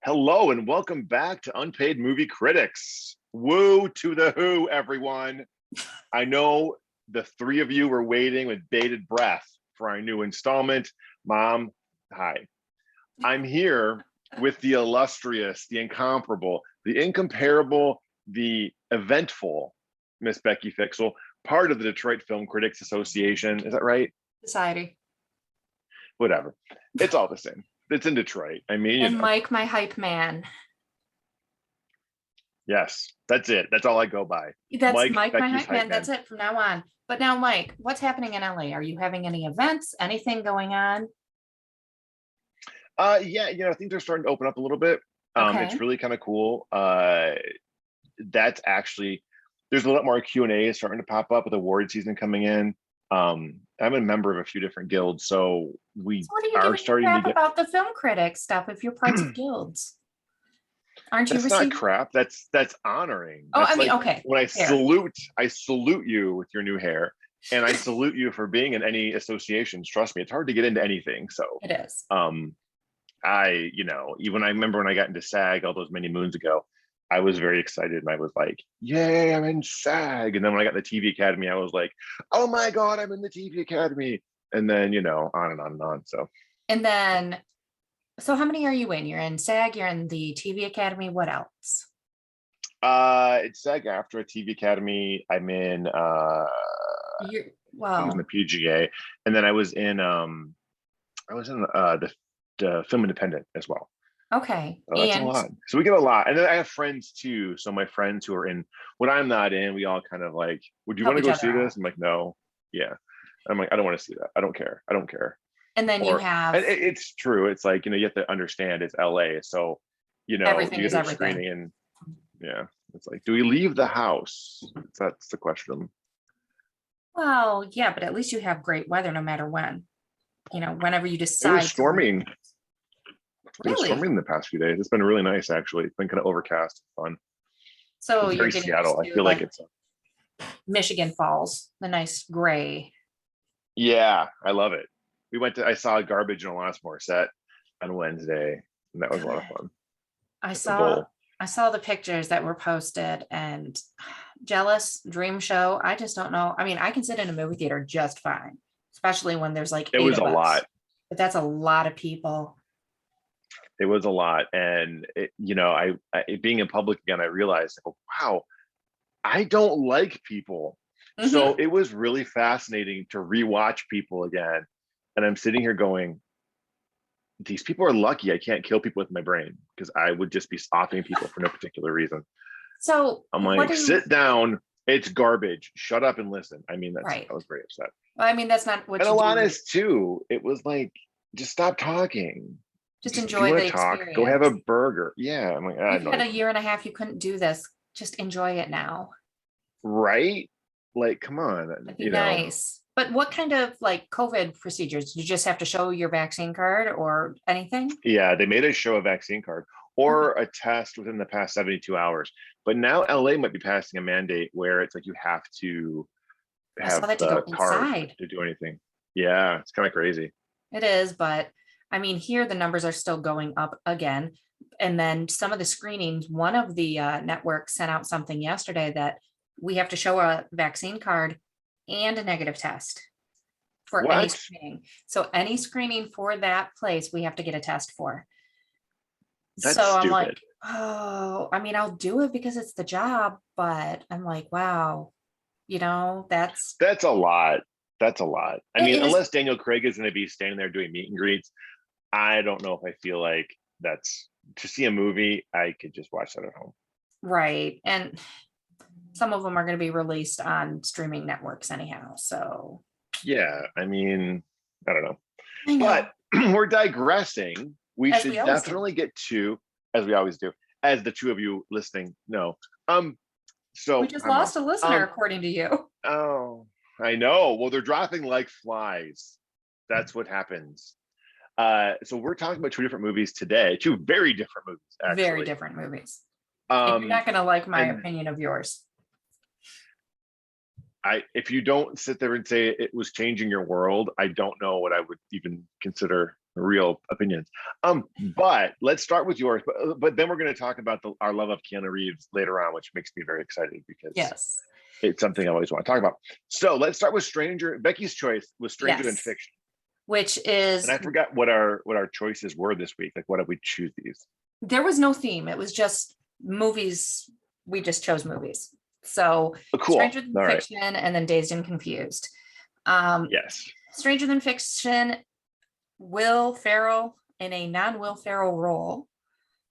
Hello and welcome back to Unpaid Movie Critics. Woo to the who, everyone. I know the three of you were waiting with bated breath for our new installment. Mom, hi. I'm here with the illustrious, the incomparable, the incomparable, the eventful Miss Becky Fixel, part of the Detroit Film Critics Association. Is that right? Society. Whatever. It's all the same. It's in Detroit. I mean, And Mike, my hype man. Yes, that's it. That's all I go by. That's Mike, my Becky's hype man. That's it from now on. But now, Mike, what's happening in LA? Are you having any events? Anything going on? Yeah, things are starting to open up a little bit. Okay. It's really kind of cool. That's actually there's a lot more Q&A starting to pop up with award season coming in. I'm a member of a few different guilds, so we So what are you are giving starting crap to get about the film critic stuff if you're parts of guilds? Aren't you that's receiving? not crap. That's honoring. Oh, That's I mean, like okay. when Fair. I salute you with your new hair, and I salute you for being in any associations. Trust me, it's hard to get into anything. So It is. Even I remember when I got into SAG all those many moons ago, I was very excited and I was like, yay, I'm in SAG. And then when I got the TV Academy, I was like, oh my God, I'm in the TV Academy. And then, on and on and on. And then, so how many are you in? You're in SAG, you're in the TV Academy. What else? It's SAG after a TV Academy. I'm in I was in the PGA. And then I was in the Film Independent as well. Okay. So that's a lot. So we get a lot. And then I have friends too. So my friends who are in what I'm not in, we all kind of like, would you want to go see this? I'm like, no. Yeah. I'm like, I don't want to see that. I don't care. And then you have it's true. It's like, you have to understand it's LA. So, everything you is get to a everything. screening and yeah. It's like, do we leave the house? That's the question. Well, yeah, but at least you have great weather no matter when. Whenever you It decide. was storming. It was Really? storming the past few days. It's been really nice, actually. It's been kind of overcast, fun. So it's you're very getting Seattle. I feel like it's Michigan Falls, the nice gray. Yeah, I love it. I saw Garbage and Alanis Morissette on Wednesday, and that was a lot of fun. I saw the pictures that were posted and jealous dream show. I just don't know. I mean, I can sit in a movie theater just fine, especially when there's like it was a lot, but that's a lot of people. It was a lot. And being in public again, I realized, wow, I don't like people. Mm-hmm. So it was really fascinating to rewatch people again. And I'm sitting here going, these people are lucky I can't kill people with my brain, because I would just be stopping people for no particular reason. So I'm like, sit down. It's garbage. Shut up and listen. I mean, I was very upset. Well, I mean, that's not what. And Alanis too. It was like, just stop talking. Just enjoy the experience. Go have a burger. Yeah. I'm like, you've had a year and a half. You couldn't do this. Just enjoy it now. Right? Like, come on. That'd be nice. But what kind of like COVID procedures? Did you just have to show your vaccine card or anything? Yeah, they made us show a vaccine card or a test within the past 72 hours. But now LA might be passing a mandate where it's like you have to have the card to do anything. Yeah, it's kind of crazy. It is, but I mean, here the numbers are still going up again. And then some of the screenings, one of the networks sent out something yesterday that we have to show a vaccine card and a negative test for any screening. So any screening for that place, we have to get a test for. That's so stupid. I'm like, oh, I mean, I'll do it because it's the job, but I'm like, wow, that's a lot. That's a lot. I mean, unless Daniel Craig is going to be standing there doing meet and greets, I don't know if I feel like that's to see a movie. I could just watch that at home. Right. And some of them are going to be released on streaming networks anyhow. So yeah, I mean, I don't know. But we're digressing. We should definitely get to, as we always do, as the two of you listening know. So we just lost a listener, according to you. Oh, I know. Well, they're dropping like flies. That's what happens. So we're talking about two different movies today. Two very different movies, actually. Very different movies. You're not going to like my opinion of yours. If you don't sit there and say it was changing your world, I don't know what I would even consider real opinions. But let's start with yours. But then we're going to talk about our love of Keanu Reeves later on, which makes me very excited because Yes. it's something I always want to talk about. So let's start with Becky's choice was Stranger Than Yes. Fiction. Which And is, I forgot what our choices were this week. Like, what did we choose these? there was no theme. It was just movies. We just chose movies. So Oh, cool. Stranger Than All right. Fiction and then Dazed and Confused. Yes. Stranger Than Fiction, Will Ferrell in a non-Will Ferrell role,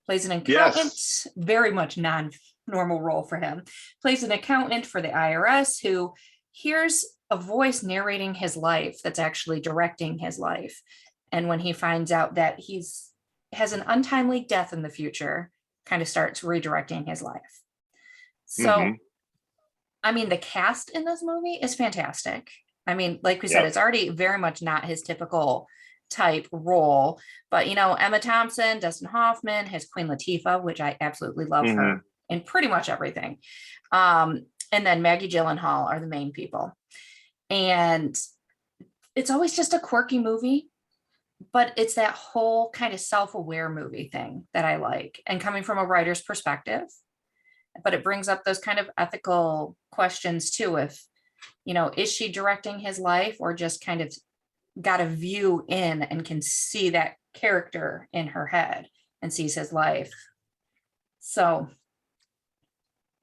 plays an accountant, very much non-normal role for him, plays an accountant for the IRS who hears a voice narrating his life that's actually directing his life. And when he finds out that has an untimely death in the future, kind of starts redirecting his life. So, I mean, the cast in this movie is fantastic. I mean, like we said, it's already very much not his typical type role, but Emma Thompson, Dustin Hoffman, his Queen Latifah, which I absolutely love her in pretty much everything. And then Maggie Gyllenhaal are the main people. And it's always just a quirky movie, but it's that whole kind of self-aware movie thing that I like, and coming from a writer's perspective, but it brings up those kind of ethical questions too. If, is she directing his life or just kind of got a view in and can see that character in her head and sees his life? So.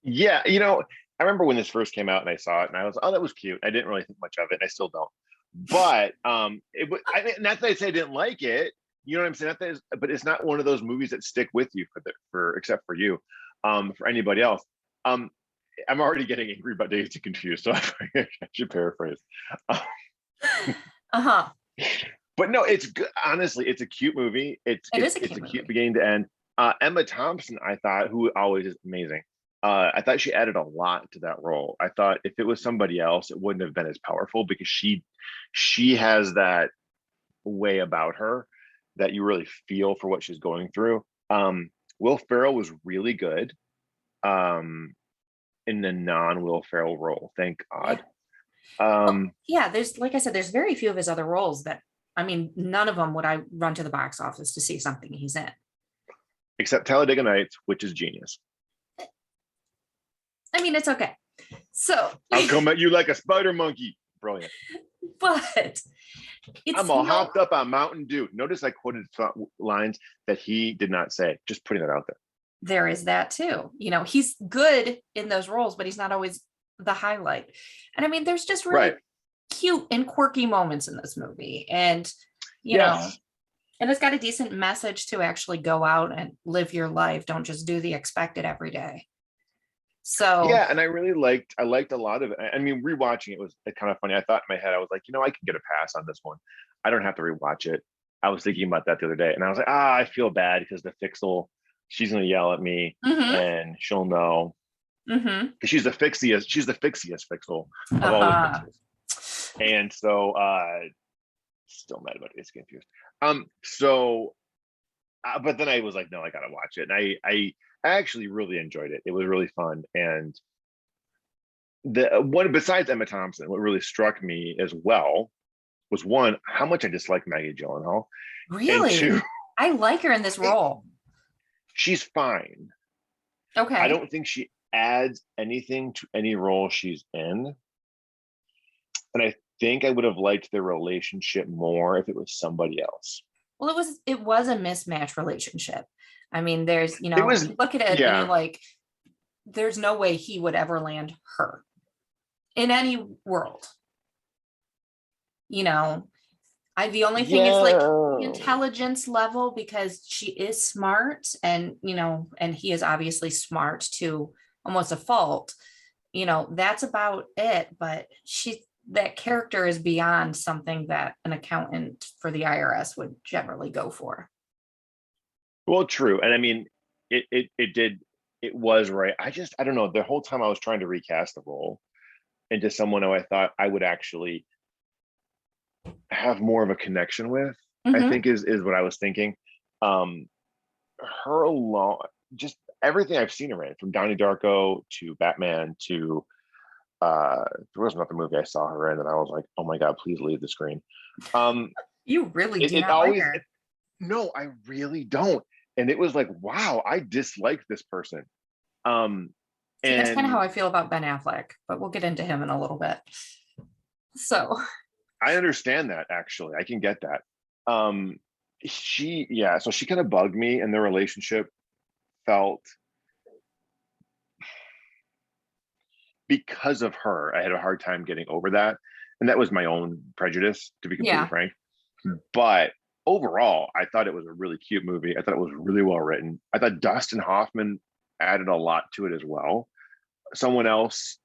Yeah. I remember when this first came out and I saw it and I was, oh, that was cute. I didn't really think much of it. And I still don't. But not that I say I didn't like it. You know what I'm saying? But it's not one of those movies that stick with you except for you, for anybody else. I'm already getting angry about Dazed and Confused, so I should paraphrase. But no, it's good. Honestly, it's a cute movie. It's a cute beginning to end. Emma Thompson, I thought, who always is amazing. I thought she added a lot to that role. I thought if it was somebody else, it wouldn't have been as powerful because she has that way about her that you really feel for what she's going through. Will Ferrell was really good in the non-Will Ferrell role. Thank God. There's, like I said, there's very few of his other roles that, I mean, none of them would I run to the box office to see something he's in. Except Talladega Nights, which is genius. I mean, it's okay. So I'll come at you like a spider monkey. Brilliant. But I'm all hopped up on Mountain Dew. Notice I quoted lines that he did not say. Just putting that out there. There is that too. He's good in those roles, but he's not always the highlight. And I mean, there's just really cute and quirky moments in this movie. And, and it's got a decent message to actually go out and live your life. Don't just do the expected every day. So and I liked a lot of it. I mean, rewatching it was kind of funny. I thought in my head, I was like, I can get a pass on this one. I don't have to rewatch it. I was thinking about that the other day, and I was like, I feel bad because the Fixel, she's gonna yell at me, and she'll know because she's the fixiest Fixel of all the Fixels. And so, still mad about It's Confused. But then I was like, no, I gotta watch it, and I actually really enjoyed it. It was really fun. And the one besides Emma Thompson, what really struck me as well was one, how much I dislike Maggie Gyllenhaal. Really? And two, I like her in this role. She's fine. Okay. I don't think she adds anything to any role she's in. And I think I would have liked their relationship more if it was somebody else. Well, it was a mismatch relationship. I mean, there's, you look at it and you're like, there's no way he would ever land her in any world. The only thing is like the intelligence level, because she is smart and, and he is obviously smart to almost a fault. That's about it. But that character is beyond something that an accountant for the IRS would generally go for. Well, true. And I mean, it was right. I don't know. The whole time I was trying to recast the role into someone who I thought I would actually have more of a connection with, I think is what I was thinking. Her alone, just everything I've seen her in, from Donnie Darko to Batman to there was another movie I saw her in and I was like, oh my God, please leave the screen. You really It, do it not like always, her. no, I really don't. And it was like, wow, I dislike this person. Um, See, that's kind of how and I feel about Ben Affleck, but we'll get into him in a little bit. So, I understand that actually. I can get that. Um, yeah, so she kind of bugged me, and their relationship felt, because of her, I had a hard time getting over that. And that was my own prejudice, to be completely yeah, frank. But overall, I thought it was a really cute movie. I thought it was really well written. I thought Dustin Hoffman added a lot to it as well. Someone else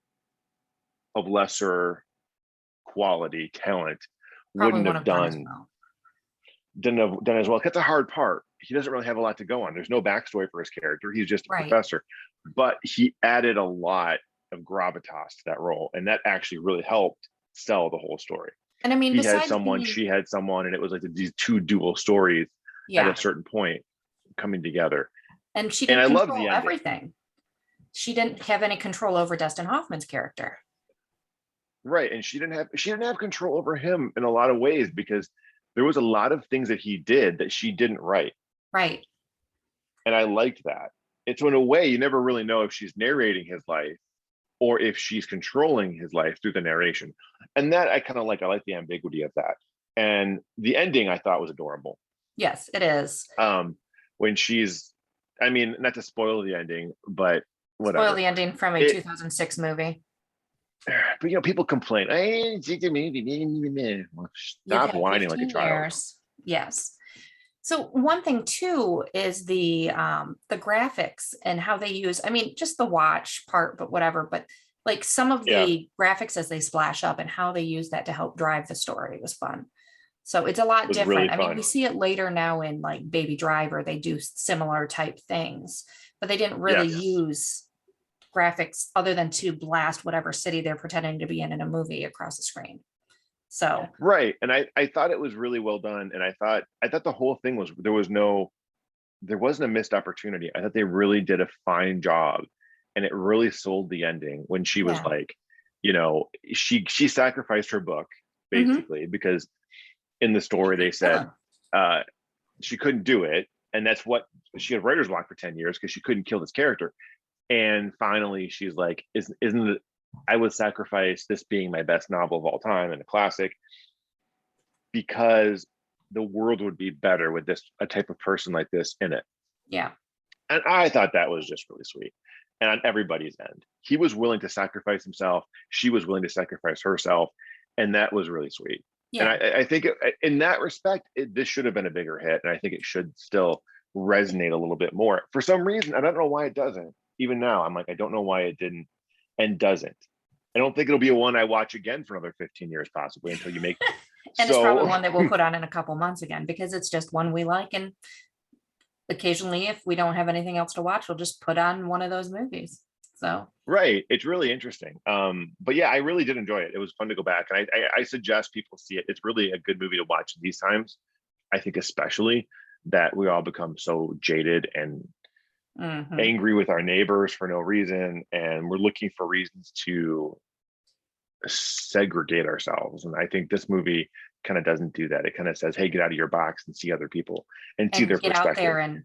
of lesser quality talent probably wouldn't would have have done as well. done as well. That's a hard part. He doesn't really have a lot to go on. There's no backstory for his character. He's just a Right. professor, but he added a lot of gravitas to that role, and that actually really helped sell the whole story. And I mean, He had besides someone, being, she had someone, and it was like these two dual stories at a yeah, certain point coming together. and she And didn't I loved the control ending. everything. She didn't have any control over Dustin Hoffman's character. Right. And she didn't have control over him in a lot of ways, because there was a lot of things that he did that she didn't write. Right. And I liked that. It's, in a way, you never really know if she's narrating his life or if she's controlling his life through the narration. And that I kind of like. I like the ambiguity of that. And the ending I thought was adorable. Yes, it is. Um, when she's, I mean, not to spoil the ending, but Spoil whatever. the ending from a It, 2006 movie. but people complain. Hey, You've stop had whining like a 15 child. years. Yes. So one thing too is the graphics and how they use, I mean, just the watch part, but whatever, but like some of Yeah, the graphics as they splash up and how they use that to help drive the story was fun. So it's a lot it was really different. I mean, fun. we see it later now in like Baby Driver, they do similar type things, but they didn't really Yes. use graphics other than to blast whatever city they're pretending to be in a movie across the screen. So Right. And I thought it was really well done. And I thought the whole thing was, there wasn't a missed opportunity. I thought they really did a fine job. And it really sold the ending when she was yeah. like, she sacrificed her book Hmm. basically, because in the story they Kill said him. uh she couldn't do it. And that's what she had writer's block for 10 years, because she couldn't kill this character. And finally she's like, isn't it, I would sacrifice this being my best novel of all time and a classic, because the world would be better with a type of person like this in it. Yeah. And I thought that was just really sweet. And on everybody's end, he was willing to sacrifice himself, she was willing to sacrifice herself, and that was really sweet. And Yeah. I think in that respect, this should have been a bigger hit, and I think it should still resonate a little bit more. For some reason, I don't know why it doesn't. Even now, I'm like, I don't know why it didn't and doesn't. I don't think it'll be a one I watch again for another 15 years, possibly, until you make. And it's probably So one that we'll put on in a couple months again because it's just one we like. And occasionally, if we don't have anything else to watch, we'll just put on one of those movies. So, right, it's really interesting. But yeah, I really did enjoy it. It was fun to go back, and I suggest people see it. It's really a good movie to watch these times. I think especially that we all become so jaded and mhm. angry with our neighbors for no reason, and we're looking for reasons to segregate ourselves. And I think this movie kind of doesn't do that. It kind of says, hey, get out of your box and see other people and see And their get out perspective. there and,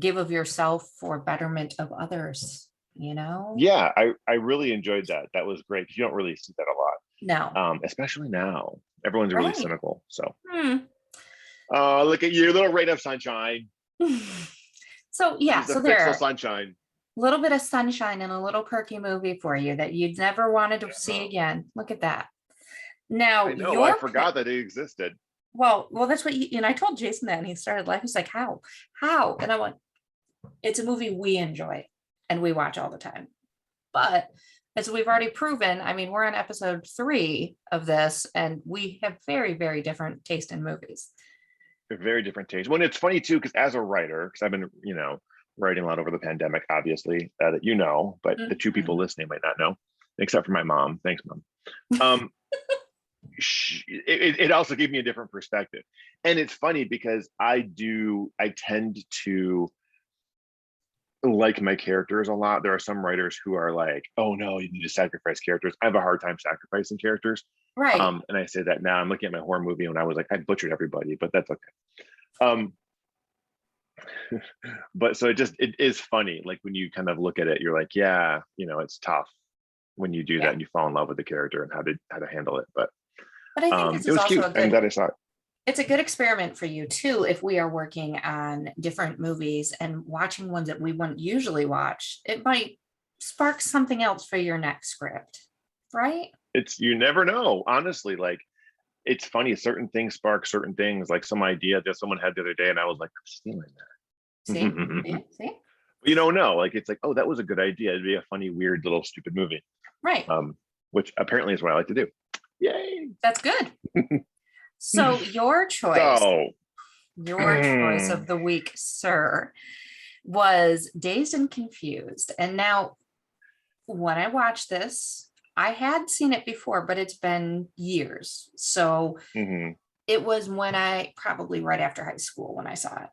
give of yourself for betterment of others, you know? Yeah, I really enjoyed that. That was great, because you don't really see that a lot. No. Especially now. Everyone's really Right. cynical. So, Hmm. look at you, little ray of sunshine. So, yeah, She's a so there pixel are sunshine. a little bit of sunshine and a little perky movie for you that you'd never wanted to see Yeah. again. Look at that. Now, I know. I your pick. forgot that it existed. Well, that's what and I told Jason that, and he started laughing. He's like, how? And I went, it's a movie we enjoy and we watch all the time. But as we've already proven, I mean, we're on episode 3 of this, and we have very, very different taste in movies. A very different taste. Well, it's funny too, because as a writer, because I've been, writing a lot over the pandemic, obviously, that but the two people Mhm. listening might not know, except for my mom. Thanks, mom. Um, it also gave me a different perspective. And it's funny because I tend to like my characters a lot. There are some writers who are like, oh no, you need to sacrifice characters. I have a hard time sacrificing characters. Right. And I say that now. I'm looking at my horror movie and I was like, I butchered everybody, but that's okay. Um, but so it is funny. Like when you kind of look at it, you're like, yeah, it's tough when you do that Yeah. and you fall in love with the character and how to handle it. But But I think this it is was also cute. a I'm good, glad I saw it. it's a good experiment for you too. If we are working on different movies and watching ones that we wouldn't usually watch, it might spark something else for your next script, right? It's you never know, honestly. Like it's funny, certain things spark certain things, like some idea that someone had the other day, and I was like, I'm stealing See, that. see, You don't know. Like it's like, oh, that was a good idea. It'd be a funny, weird little stupid movie. right. Which apparently is what I like to do. Yay. That's good. So So your choice of the week, sir, was Dazed and Confused. And now when I watched this, I had seen it before, but it's been years. So mhm. it was when I probably right after high school when I saw it.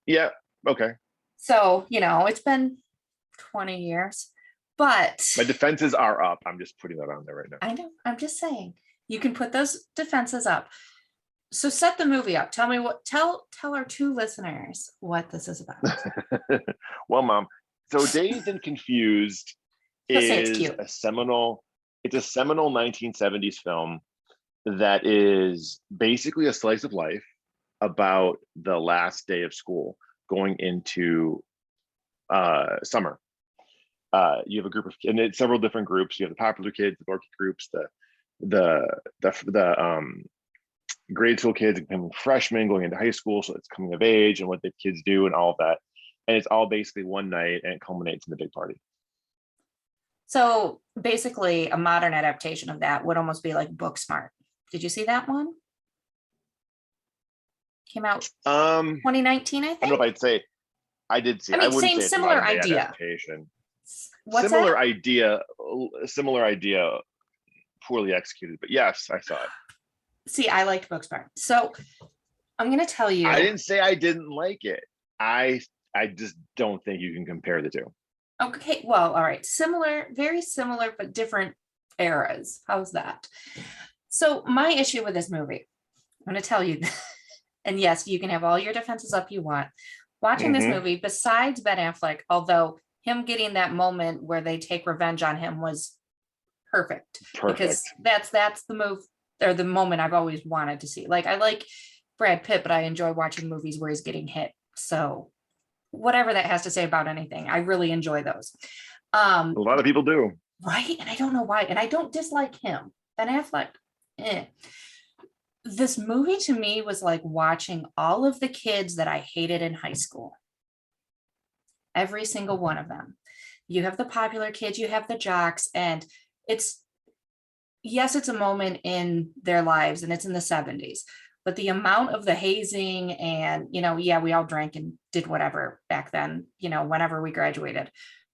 Yeah, okay. So, it's been 20 years, but My defenses are up. I'm just putting that on there right now. I know, I'm just saying you can put those defenses up. So set the movie up. Tell our two listeners what this is about. Well, Mom, so Dazed and Confused He'll say it's is cute. it's a seminal 1970s film that is basically a slice of life about the last day of school going into summer. You have a group of, and it's several different groups. You have the popular kids, the dorky groups, the grade school kids becoming freshmen going into high school, so it's coming of age and what the kids do and all of that. And it's all basically one night and it culminates in the big party. So basically a modern adaptation of that would almost be like Booksmart. Did you see that one? Came out 2019, I I don't know think. if I'd say I did see it. I I mean, wouldn't same say it's a similar modern day idea. adaptation. What's Similar that? similar idea, poorly executed, but yes, I saw it. See, I liked Booksmart. So I'm going to tell you. I didn't say I didn't like it. I just don't think you can compare the two. Okay, well, all right. Similar, very similar, but different eras. How's that? So my issue with this movie, I'm going to tell you, and yes, you can have all your defenses up you want. Watching this movie, besides Ben Affleck, although him getting that moment where they take revenge on him was perfect. Because that's the move or the moment I've always wanted to see. Like I like Brad Pitt, but I enjoy watching movies where he's getting hit. So whatever that has to say about anything, I really enjoy those. A lot of people do. Right. And I don't know why. And I don't dislike him. Ben Affleck. This movie to me was like watching all of the kids that I hated in high school. Every single one of them. You have the popular kids, you have the jocks, and yes, it's a moment in their lives and it's in the 70s, but the amount of the hazing and, yeah, we all drank and did whatever back then, whenever we graduated.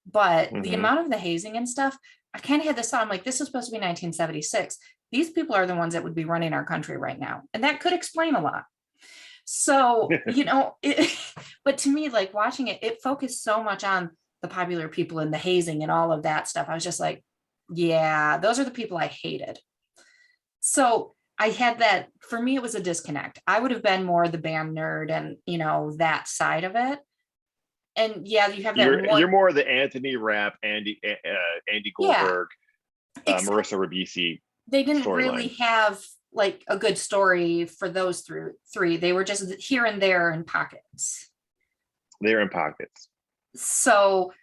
But the amount of the hazing and stuff, I kind of had this thought, I'm like, this is supposed to be 1976. These people are the ones that would be running our country right now. And that could explain a lot. So, but to me, like watching it, it focused so much on the popular people and the hazing and all of that stuff. I was just like, yeah, those are the people I hated. So I had that, for me, it was a disconnect. I would have been more the band nerd and, that side of it. And yeah, you have that. You're more the Anthony Rapp, Andy Goldberg, Marissa Ribisi. They didn't really have like a good story for those three. They were just here and there in pockets. They're in pockets. So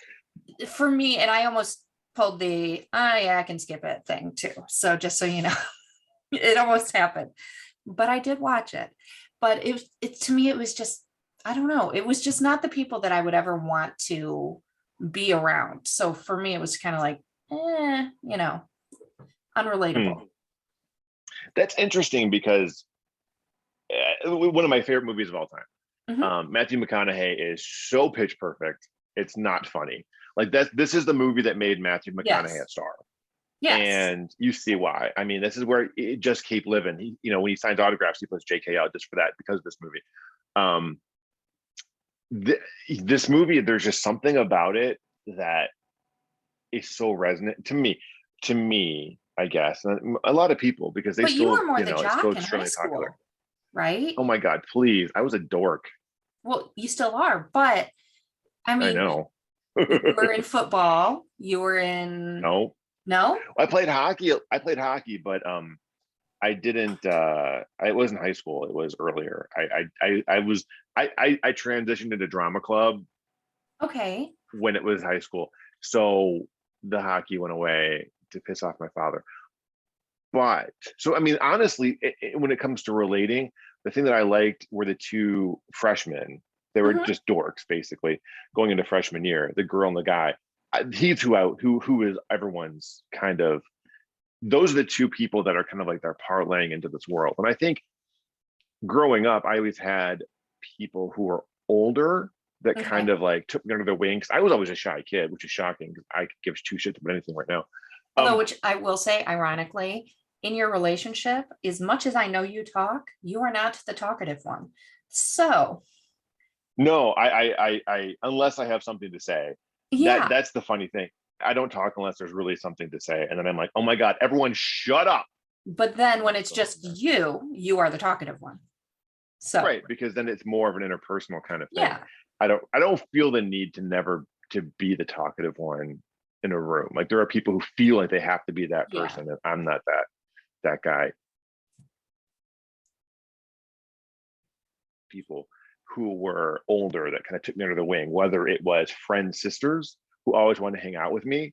for me, and I almost pulled the, I can skip it thing too. So just so you know, it almost happened, but I did watch it. But it to me, it was just, I don't know. It was just not the people that I would ever want to be around. So for me, it was kind of like, unrelatable. That's interesting because one of my favorite movies of all time. Matthew McConaughey is so pitch perfect. It's not funny. Like this is the movie that made Matthew McConaughey a star. Yes. And you see why. I mean, this is where it just keep living. He, when he signs autographs, he puts JK out just for that because of this movie. This movie, there's just something about it that is so resonant to me, I guess, and a lot of people, because they But you still, were more the it's still jock in high extremely popular. school, right? Oh my God, please. I was a dork. Well, you still are, but I I mean, know. you were in football. You were in, No, no? I played hockey. I played hockey, but I didn't. It wasn't high school. It was earlier. I transitioned into drama club Okay. when it was high school, so the hockey went away to piss off my father. But so I mean, honestly, when it comes to relating, the thing that I liked were the two freshmen. They were Mhm. just dorks, basically, going into freshman year. The girl and the guy. He's who is everyone's kind of. Those are the two people that are kind of like they're parlaying into this world. And I think growing up, I always had people who were older that kind Okay. of like took me under their wings. I was always a shy kid, which is shocking because I could give two shits about anything right now. Although, Um, which I will say, ironically, in your relationship, as much as I know you talk, you are not the talkative one. So, no, unless I have something to say, yeah. that's the funny thing. I don't talk unless there's really something to say, and then I'm like, oh my God, everyone, shut up. But then when it's So, just you are the talkative one. So, right, because then it's more of an interpersonal kind of thing. yeah. I don't feel the need to never to be the talkative one in a room. Like there are people who feel like they have to be that Yeah. person, and I'm not that guy. People who were older that kind of took me under the wing, whether it was friends, sisters who always wanted to hang out with me,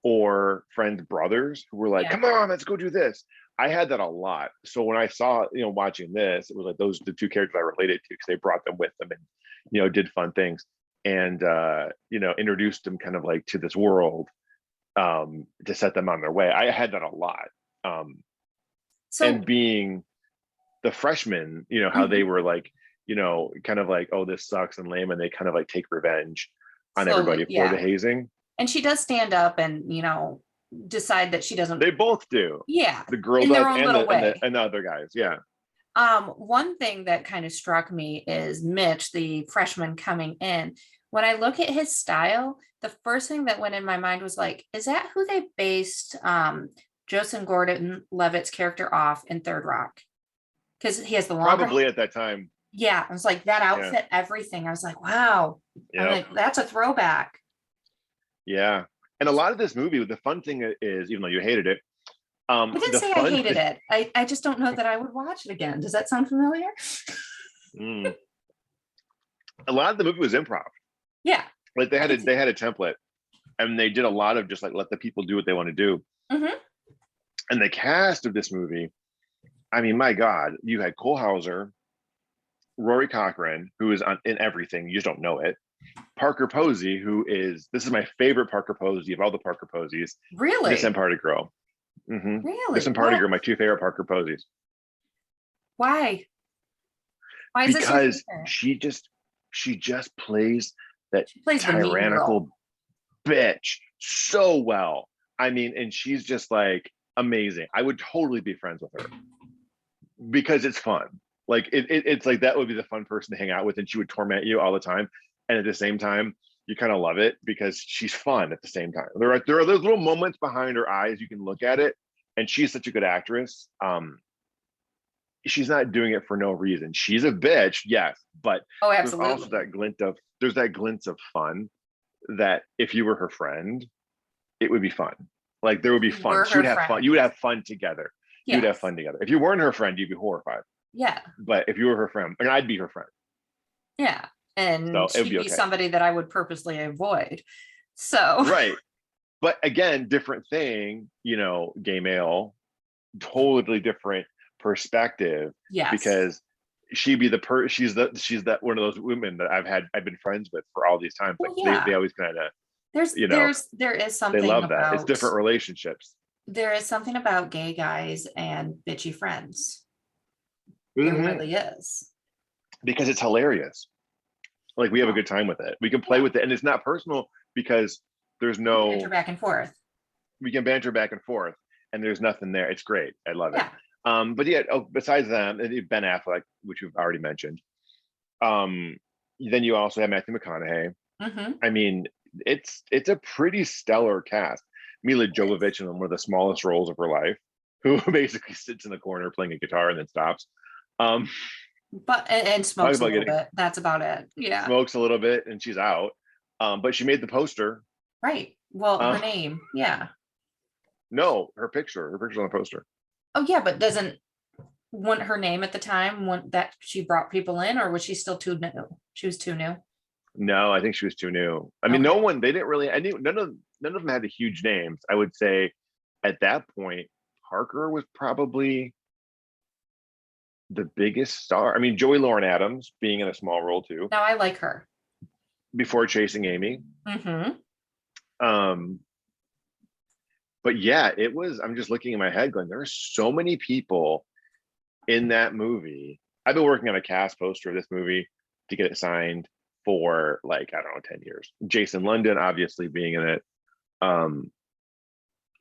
or friends, brothers who were like, Yeah. come on, let's go do this. I had that a lot. So when I saw, watching this, it was like those the two characters I related to because they brought them with them and, did fun things and, introduced them kind of like to this world to set them on their way. I had that a lot. And So, being the freshmen, how they mhm, were like, kind of like, oh, this sucks and lame. And they kind of like take revenge on slowly. everybody for the Yeah. hazing. And she does stand up and, decide that she doesn't, They both do. yeah, The girl in their does own and little way. the other guys. Yeah. One thing that kind of struck me is Mitch, the freshman coming in. When I look at his style, the first thing that went in my mind was like, is that who they based Joseph Gordon-Levitt's character off in Third Rock? Because he has the longer, Probably at that time. yeah, I was like, that Yeah. outfit, everything. I was like, wow. I'm Yep. like, that's a throwback. Yeah. And a lot of this movie, the fun thing is, even though you hated it, I didn't the say I fun hated thing, it. I just don't know that I would watch it again. Does that sound familiar? mm, a lot of the movie was improv. Yeah, Like they I had a could see. they had a template, and they did a lot of just like let the people do what they want to do. Mhm. And the cast of this movie, I mean, my God, you had Cole Hauser, Rory Cochrane, who is in everything, you just don't know it. Parker Posey, this is my favorite Parker Posey of all the Parker Posies. This Really? Party Girl. This Really? and Party What? Girl, my two favorite Parker Posies. Why? Why is this your Because favorite? she just plays that She plays the mean girl. tyrannical bitch so well. I mean, and she's just like amazing. I would totally be friends with her because it's fun. Like it's like that would be the fun person to hang out with, and she would torment you all the time. And at the same time, you kind of love it because she's fun at the same time. There are those little moments behind her eyes you can look at it, and she's such a good actress. She's not doing it for no reason. She's a bitch, yes, but Oh, there's also absolutely. that glint of fun that if you were her friend, it would be fun. Like there would be You fun. were She her would have fun. You friend. would have fun together. You would have Yes. fun together. If you weren't her friend, you'd be horrified. Yeah. But if you were her friend, and I'd be her friend, Yeah. And so it would she'd be be okay. somebody that I would purposely avoid. So, Right. But again, different thing, gay male, totally different perspective yes. because she's that one of those women that I've been friends with for all these times. Like Well, they yeah. always kind of, There's you know, there's there is they something love that. It's about different relationships. gay guys and bitchy friends. There Hmm. really is. Because it's hilarious. Like we have a Oh, good time with it. We can play yeah. with it, and it's not personal because there's You can enter no back and forth. we can banter back and forth, and there's nothing there. It's great. I love it. Yeah. But yeah, besides that, Ben Affleck, which we've already mentioned, um, then you also have Matthew McConaughey. Mm-hmm. I mean, it's a pretty stellar cast. Mila Jovovich in one of the smallest roles of her life, who basically sits in the corner playing a guitar and then stops. Um, But and talk smokes a about little getting bit. That's about it. Yeah. smokes a little bit and she's out. But she made the poster. Right. Well, her Uh, name. Yeah. no, her picture's on the poster. Oh yeah, but doesn't want her name at the time when that she brought people in, or was she still too new? She was too new. No, I think she was too new. I mean, no Okay. one, they didn't really, I knew none of them had the huge names. I would say at that point, Parker was probably the biggest star. I mean, Joey Lauren Adams being in a small role too, Now I like her. before Chasing Amy. Mm-hmm. Um, but yeah, it was, I'm just looking in my head going, there are so many people in that movie. I've been working on a cast poster of this movie to get it signed for like, I don't know, 10 years. Jason London obviously being in it. Um,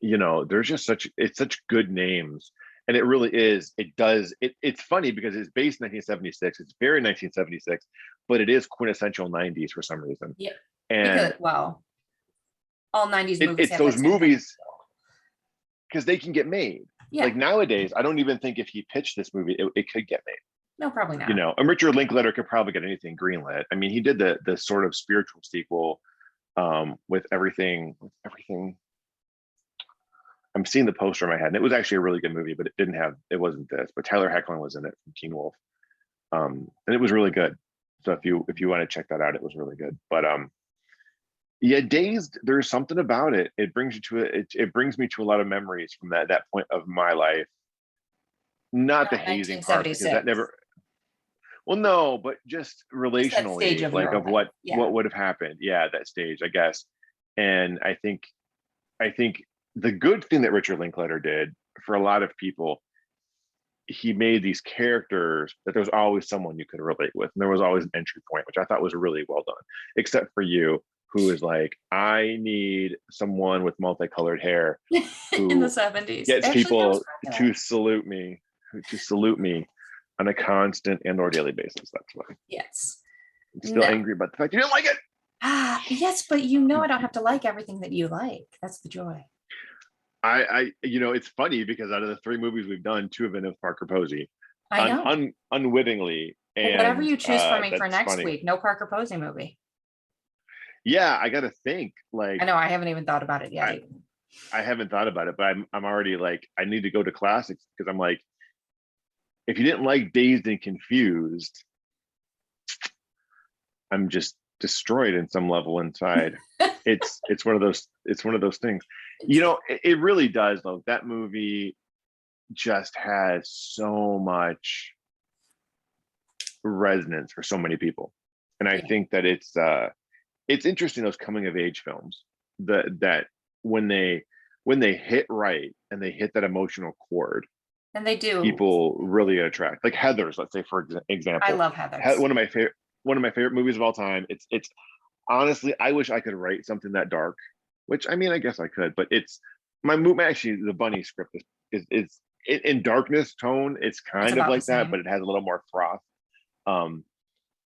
you know, there's just it's such good names. And it really is, it's funny because it's based in 1976. It's very 1976, but it is quintessential 90s for some reason. Yeah. Because And well, all 90s movies it's have that those same thing. movies because they can get made. Yeah. Like nowadays, I don't even think if he pitched this movie, it could get made. No, probably You not. know, and Richard Linklater could probably get anything greenlit. I mean, he did the sort of spiritual sequel with everything. I'm seeing the poster in my head, and it was actually a really good movie, but it wasn't this. But Tyler Hoechlin was in it from Teen Wolf, and it was really good. So if you want to check that out, it was really good. But yeah, Dazed, there's something about it. It brings you to it brings me to a lot of memories from that point of my life. Not the Not hazing part because that 1976. never. Well, no, but just Just that stage relationally, of like your of life. Yeah. what would have happened. Yeah, that stage, I guess. And I think the good thing that Richard Linklater did for a lot of people, he made these characters that there was always someone you could relate with, and there was always an entry point, which I thought was really well done. Except for you, who is like, I need someone with multicolored hair In the who 70s. gets Actually, that was people popular. to salute me on a constant and or daily basis. That's why Yes. I'm still No. angry about the fact you didn't like it. Ah, yes, but you know I don't have to like everything that you like. That's the joy. It's funny because out of the three movies we've done, two have been with Parker Posey, I know. unwittingly, Well, whatever and you choose for me for that's next funny. week, no Parker Posey movie. Yeah, I got to think. I Like, know I haven't even thought about it yet. I I haven't thought about it, but I'm already like, I need to go to classics because I'm like, if you didn't like Dazed and Confused, I'm just destroyed in some level inside. It's one of those things. You know, it really does though. That movie just has so much resonance for so many people. And I Yeah. think that it's interesting, those coming of age films that when they hit right and they hit that emotional chord, And they do. people really attract. Like Heathers, let's say for I example, love Heathers. one of my favorite movies of all time. It's honestly, I wish I could write something that dark, which I mean, I guess I could, but it's my movie. Actually, the Bunny script is in darkness tone. It's It's kind of about the like that, but same. it has a little more froth. Um,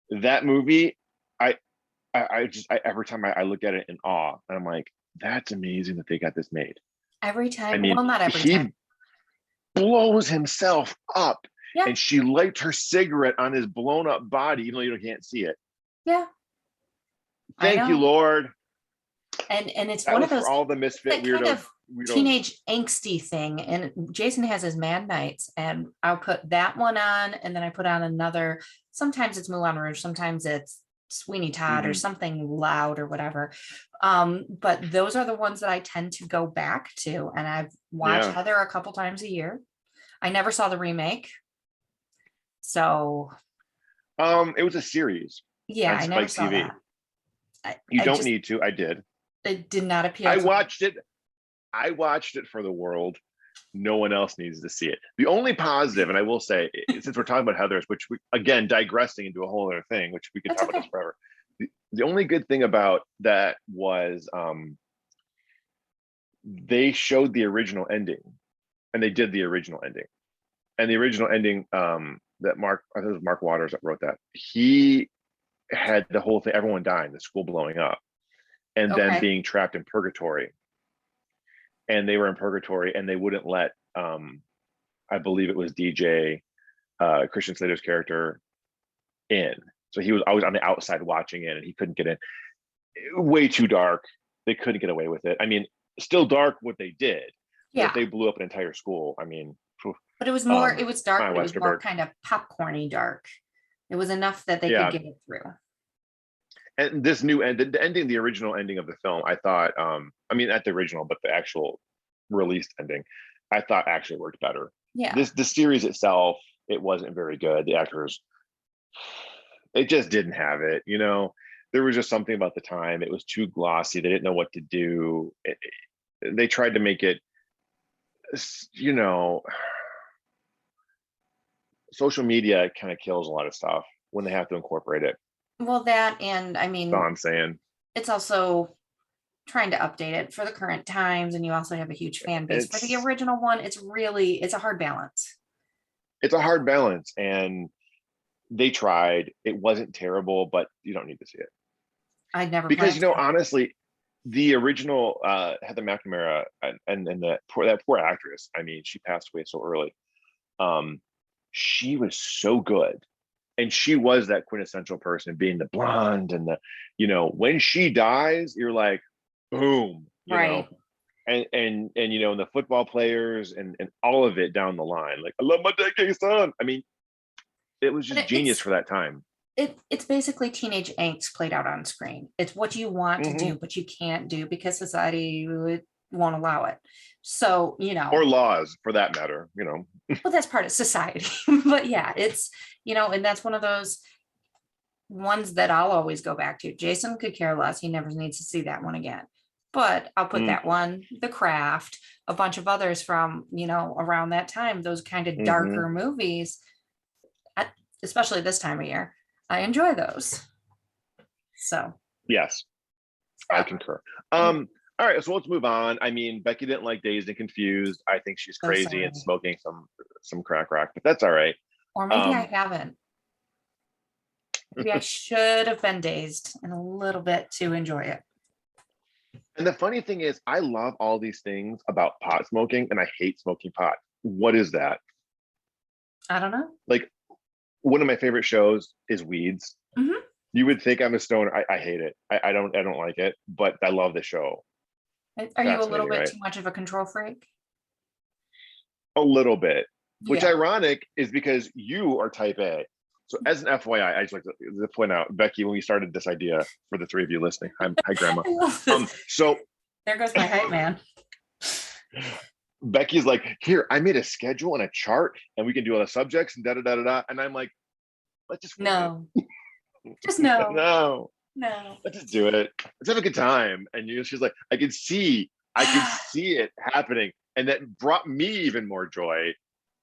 that movie, I every time I look at it in awe, and I'm like, that's amazing that they got this made. Every I time. mean, Well, not every he time. blows himself up, Yeah. and she lights her cigarette on his blown up body, even though you can't see it. Yeah. I Thank you, know. Lord. And it's That one of was for those all the misfit that kind weirdos. of Weirdos. teenage angsty thing. And Jason has his Mad Nights, and I'll put that one on, and then I put on another. Sometimes it's Moulin Rouge, sometimes it's Sweeney Todd or Mhm. something loud or whatever. But those are the ones that I tend to go back to. And I've watched Yeah. Heather a couple times a year. I never saw the remake. So It was a series yeah, on I never Spike saw TV. that. I, You I don't just need to. I did. it did not appeal I to me. watched it. I watched it for the world. No one else needs to see it. The only positive, and I will say, since we're talking about Heathers, which we, again, digressing into a whole other thing, which we could That's talk about this okay. forever. The only good thing about that was they showed the original ending, and they did the original ending. And the original ending that I think it was Mark Waters that wrote that. He had the whole thing, everyone dying, the school blowing up, and then Okay. being trapped in purgatory. And they were in purgatory, and they wouldn't let, I believe it was DJ, Christian Slater's character, in. So he was always on the outside watching in, and he couldn't get in. Way too dark. They couldn't get away with it. I mean, still dark what they did, but Yeah. they blew up an entire school. I mean, But it was more, it was dark, my but it was more Westerberg. kind of popcorny dark. It was enough that they could Yeah, get it through. and this new end, the ending, the original ending of the film, I thought, I mean, not the original, but the actual released ending, I thought actually worked better. Yeah. The series itself, it wasn't very good. The actors, it just didn't have it. There was just something about the time. It was too glossy. They didn't know what to do. They tried to make it, you know, social media kind of kills a lot of stuff when they have to incorporate it. Well, that, and I That's all mean, I'm saying. it's also trying to update it for the current times, and you also have a huge fan base. For the It's original one, it's a hard balance. it's a hard balance, and they tried. It wasn't terrible, but you don't need to see it I'd never because planned to. honestly, the original Heather McNamara, and that poor actress. I mean, she passed away so early. She was so good, and she was that quintessential person, being the blonde and the, when she dies, you're like, boom, Right. and the football players and all of it down the line. Like, I love my decade son. I mean, it was But just genius for that time. it's basically teenage angst played out on screen. It's what you want to Hmm. do, but you can't do because society won't allow it. So, Or laws, for that matter. well, that's part of society. But yeah, and that's one of those ones that I'll always go back to. Jason could care less. He never needs to see that one again. But I'll put that one, The Craft, a bunch of others from, around that time, those kind of Mm-hmm. darker movies, especially this time of year. I enjoy those. So, Yes, I yeah. concur. And All right, so let's move on. I mean, Becky didn't like Dazed and Confused. I think she's so crazy and sorry. smoking some crack rock, but that's all right. Or maybe I Um, haven't. Maybe I should have been dazed and a little bit to enjoy it. and the funny thing is, I love all these things about pot smoking, and I hate smoking pot. What is that? I don't know. Like, one of my favorite shows is Weeds. Mhm. You would think I'm a stoner. I hate it. I don't like it, but I love the show. Are you a little Fascinating, bit right? too much of a control freak? A little bit, which Yeah. ironic is because you are type A. So as an FYI, I just like to point out, Becky, when we started this idea, for the three of you listening, hi Grandma. I love this. So There goes my hype man. Becky's like, here, I made a schedule and a chart, and we can do all the subjects and da da da da da. And I'm like, let's just No. Just no. no, No. let's just do it. Let's have a good time. And she's like, I can see it happening, and that brought me even more joy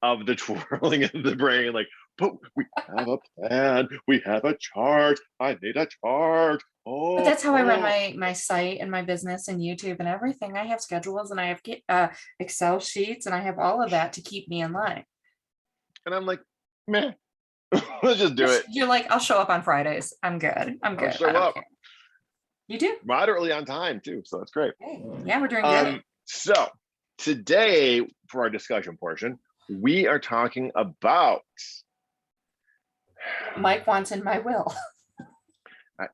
of the twirling of the brain. Like, but we have a plan. We have a chart. I made a chart. But Oh, that's how I run oh. my site and my business and YouTube and everything. I have schedules and I have Excel sheets and I have all of that to keep me in line. And I'm like, man, let's just do it. You're like, I'll show up on Fridays. I'm good. I'm I'll good. show I don't up care. You do? moderately on time too, so that's great. Hey, yeah, we're doing good. So today, for our discussion portion, we are talking about. Mike wants in my will.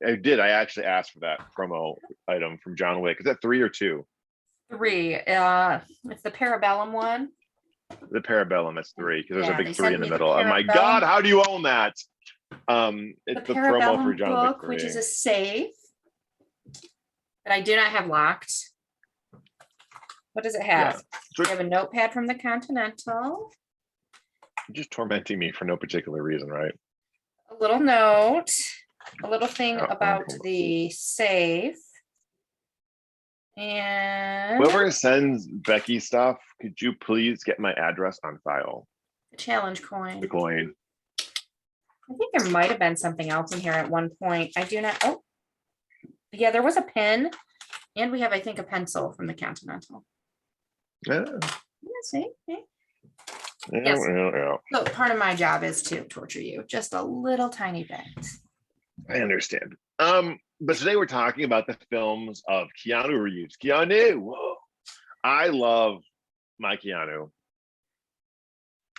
I did. I actually asked for that promo item from John Wick. Is that 3 or 2? 3. It's the Parabellum one. The Parabellum. That's 3 because there's a Yeah, big they 3 sent in the me the middle. Oh my Parabellum. God! How do you own that? The It's the promo for Parabellum John Wick book, 3. which is a safe that I do not have locked. What does it have? Yeah. I have a notepad from the Continental. You're just tormenting me for no particular reason, right? A little note, a little thing Oh, about the safe. And whoever sends Becky stuff, could you please get my address on file? the challenge coin. The coin. I think there might have been something else in here at one point. I do not. Oh, yeah, there was a pen. And we have, I think, a pencil from the Continental. Yeah. Yeah, see? Yeah. Yeah. So part of my job is to torture you just a little tiny bit. I understand. But today we're talking about the films of Keanu Reeves. Keanu, whoa. I love my Keanu.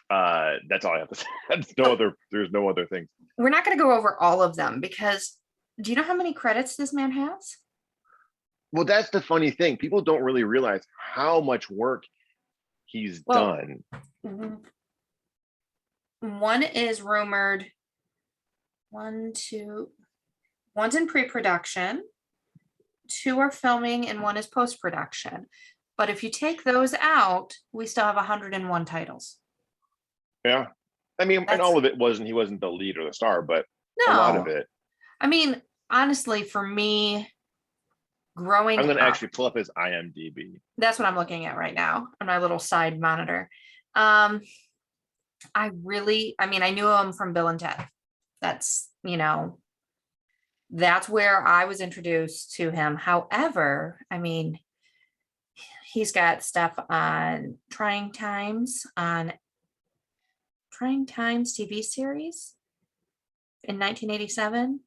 That's all I have to say. There's no other things. We're not going to go over all of them because do you know how many credits this man has? Well, that's the funny thing. People don't really realize how much work he's done. One is rumored. One's in pre-production, two are filming, and one is post-production. But if you take those out, we still have 101 titles. Yeah. I mean, and all of it he wasn't the lead or the star, but a lot of it. I mean, honestly, for me, growing I'm going to up, actually pull up his IMDb. That's what I'm looking at right now on my little side monitor. I knew him from Bill and Ted. That's where I was introduced to him. However, I mean, he's got stuff on Trying Times TV series in 1987,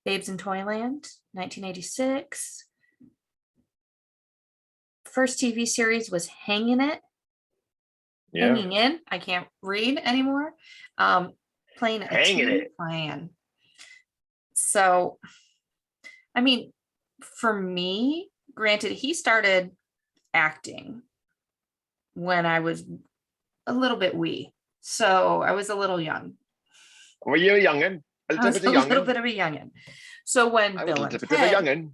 Babes in Toyland, 1986. First TV series was Hanging In. I can't read anymore. Playing a teen plan. So, I mean, for me, granted, he started acting when I was a little bit wee. So I was a little young. Were you a youngin'? I was a little bit of a youngin'. So when Bill and Ted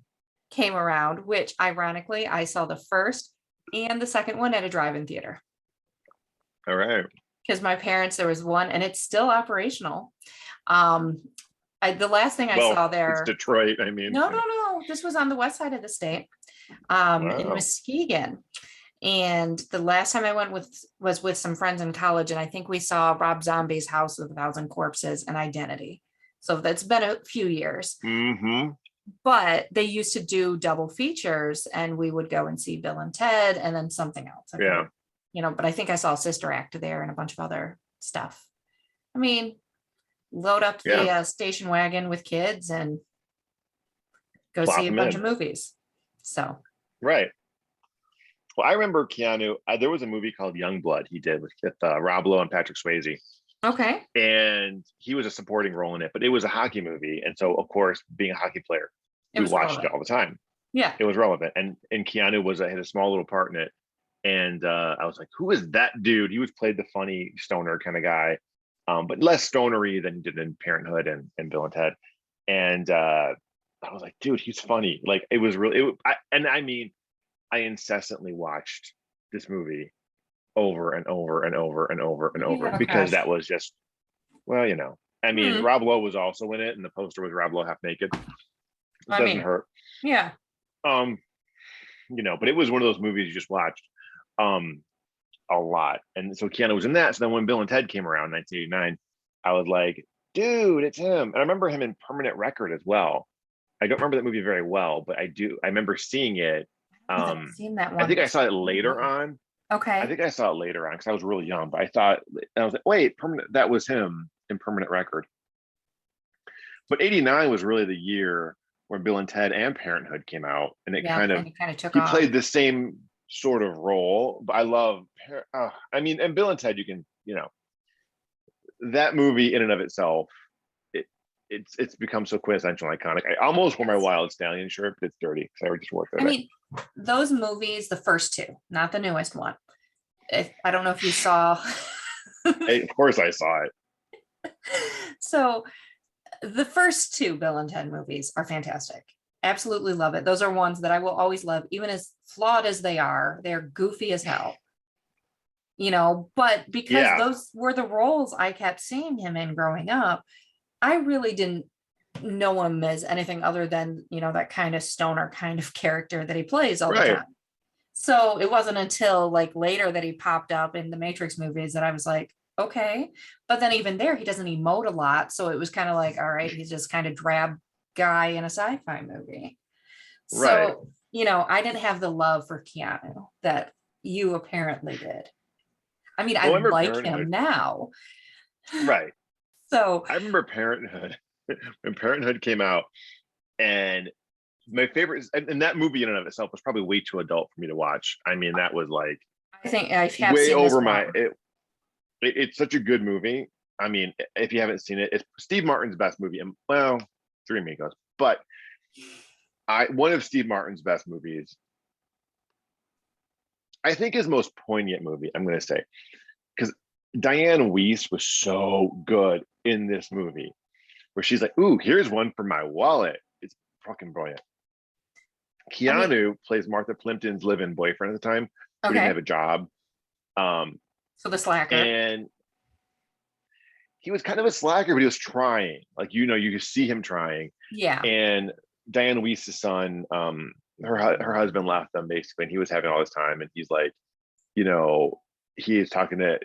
came around, which ironically, I saw the first and the second one at a drive-in theater. All right. Because my parents, there was one, and it's still operational. The last thing I saw there. It's Detroit, I mean. No. This was on the west side of the state, in Muskegon. And the last time I went was with some friends in college, and I think we saw Rob Zombie's House of a Thousand Corpses and Identity. So that's been a few years. Mm-hmm. But they used to do double features, and we would go and see Bill and Ted, and then something else. But I think I saw Sister Act there and a bunch of other stuff. I mean, load up the station wagon with kids and go see a bunch of movies. So. Right. Well, I remember Keanu, there was a movie called Youngblood he did with Rob Lowe and Patrick Swayze. Okay. And he was a supporting role in it, but it was a hockey movie. And so, of course, being a hockey player, we watched it all the time. Yeah. It was relevant. And Keanu had a small little part in it. And I was like, who is that dude? He played the funny stoner kind of guy, but less stonery than he did in Parenthood and Bill and Ted. And I was like, dude, he's funny. Like, it was really, I incessantly watched this movie over and over and over and over and over because that was just, Rob Lowe was also in it, and the poster was Rob Lowe half naked. It doesn't hurt. Yeah. But it was one of those movies you just watched a lot. And so Keanu was in that. So then when Bill and Ted came around in 1989, I was like, dude, it's him. And I remember him in Permanent Record as well. I don't remember that movie very well, but I remember seeing it. I've seen that one. I think I saw it later on. Okay. I think I saw it later on because I was really young, but I was like, wait, that was him in Permanent Record. But 89 was really the year where Bill and Ted and Parenthood came out, and it kind of took off. He played the same sort of role, but I love, and Bill and Ted, you can, that movie in and of itself, it's become so quintessential and iconic. I almost wore my Wild Stallion shirt, but it's dirty because I just wore it. Those movies, the first two, not the newest one. I don't know if you saw. Of course I saw it. So the first two Bill and Ted movies are fantastic. Absolutely love it. Those are ones that I will always love, even as flawed as they are. They're goofy as hell. But because those were the roles I kept seeing him in growing up, I really didn't know him as anything other than, that kind of stoner kind of character that he plays all the time. So it wasn't until later that he popped up in the Matrix movies that I was like, okay. But then even there, he doesn't emote a lot. So it was kind of like, all right, he's just kind of drab guy in a sci-fi movie. So, I didn't have the love for Keanu that you apparently did. I mean, I like him now. Right. So I remember Parenthood. when Parenthood came out, and my favorite is, and that movie in and of itself was probably way too adult for me to watch. I mean, that was like I think I have way seen this over one. it's such a good movie. I mean, if you haven't seen it, it's Steve Martin's best movie, and well, Three Amigos, but one of Steve Martin's best movies. I think his most poignant movie, I'm going to say, because Diane Weiss was so good in this movie, where she's like, "Ooh, here's one for my wallet." It's fucking brilliant. I mean, Keanu plays Martha Plimpton's live-in boyfriend at the time, who didn't okay. have a job, So the slacker. and he was kind of a slacker, but he was trying. Like, you could see him trying. Yeah. And Diane Weiss's son, her husband left them basically, and he was having all this time, and he's like, he is talking to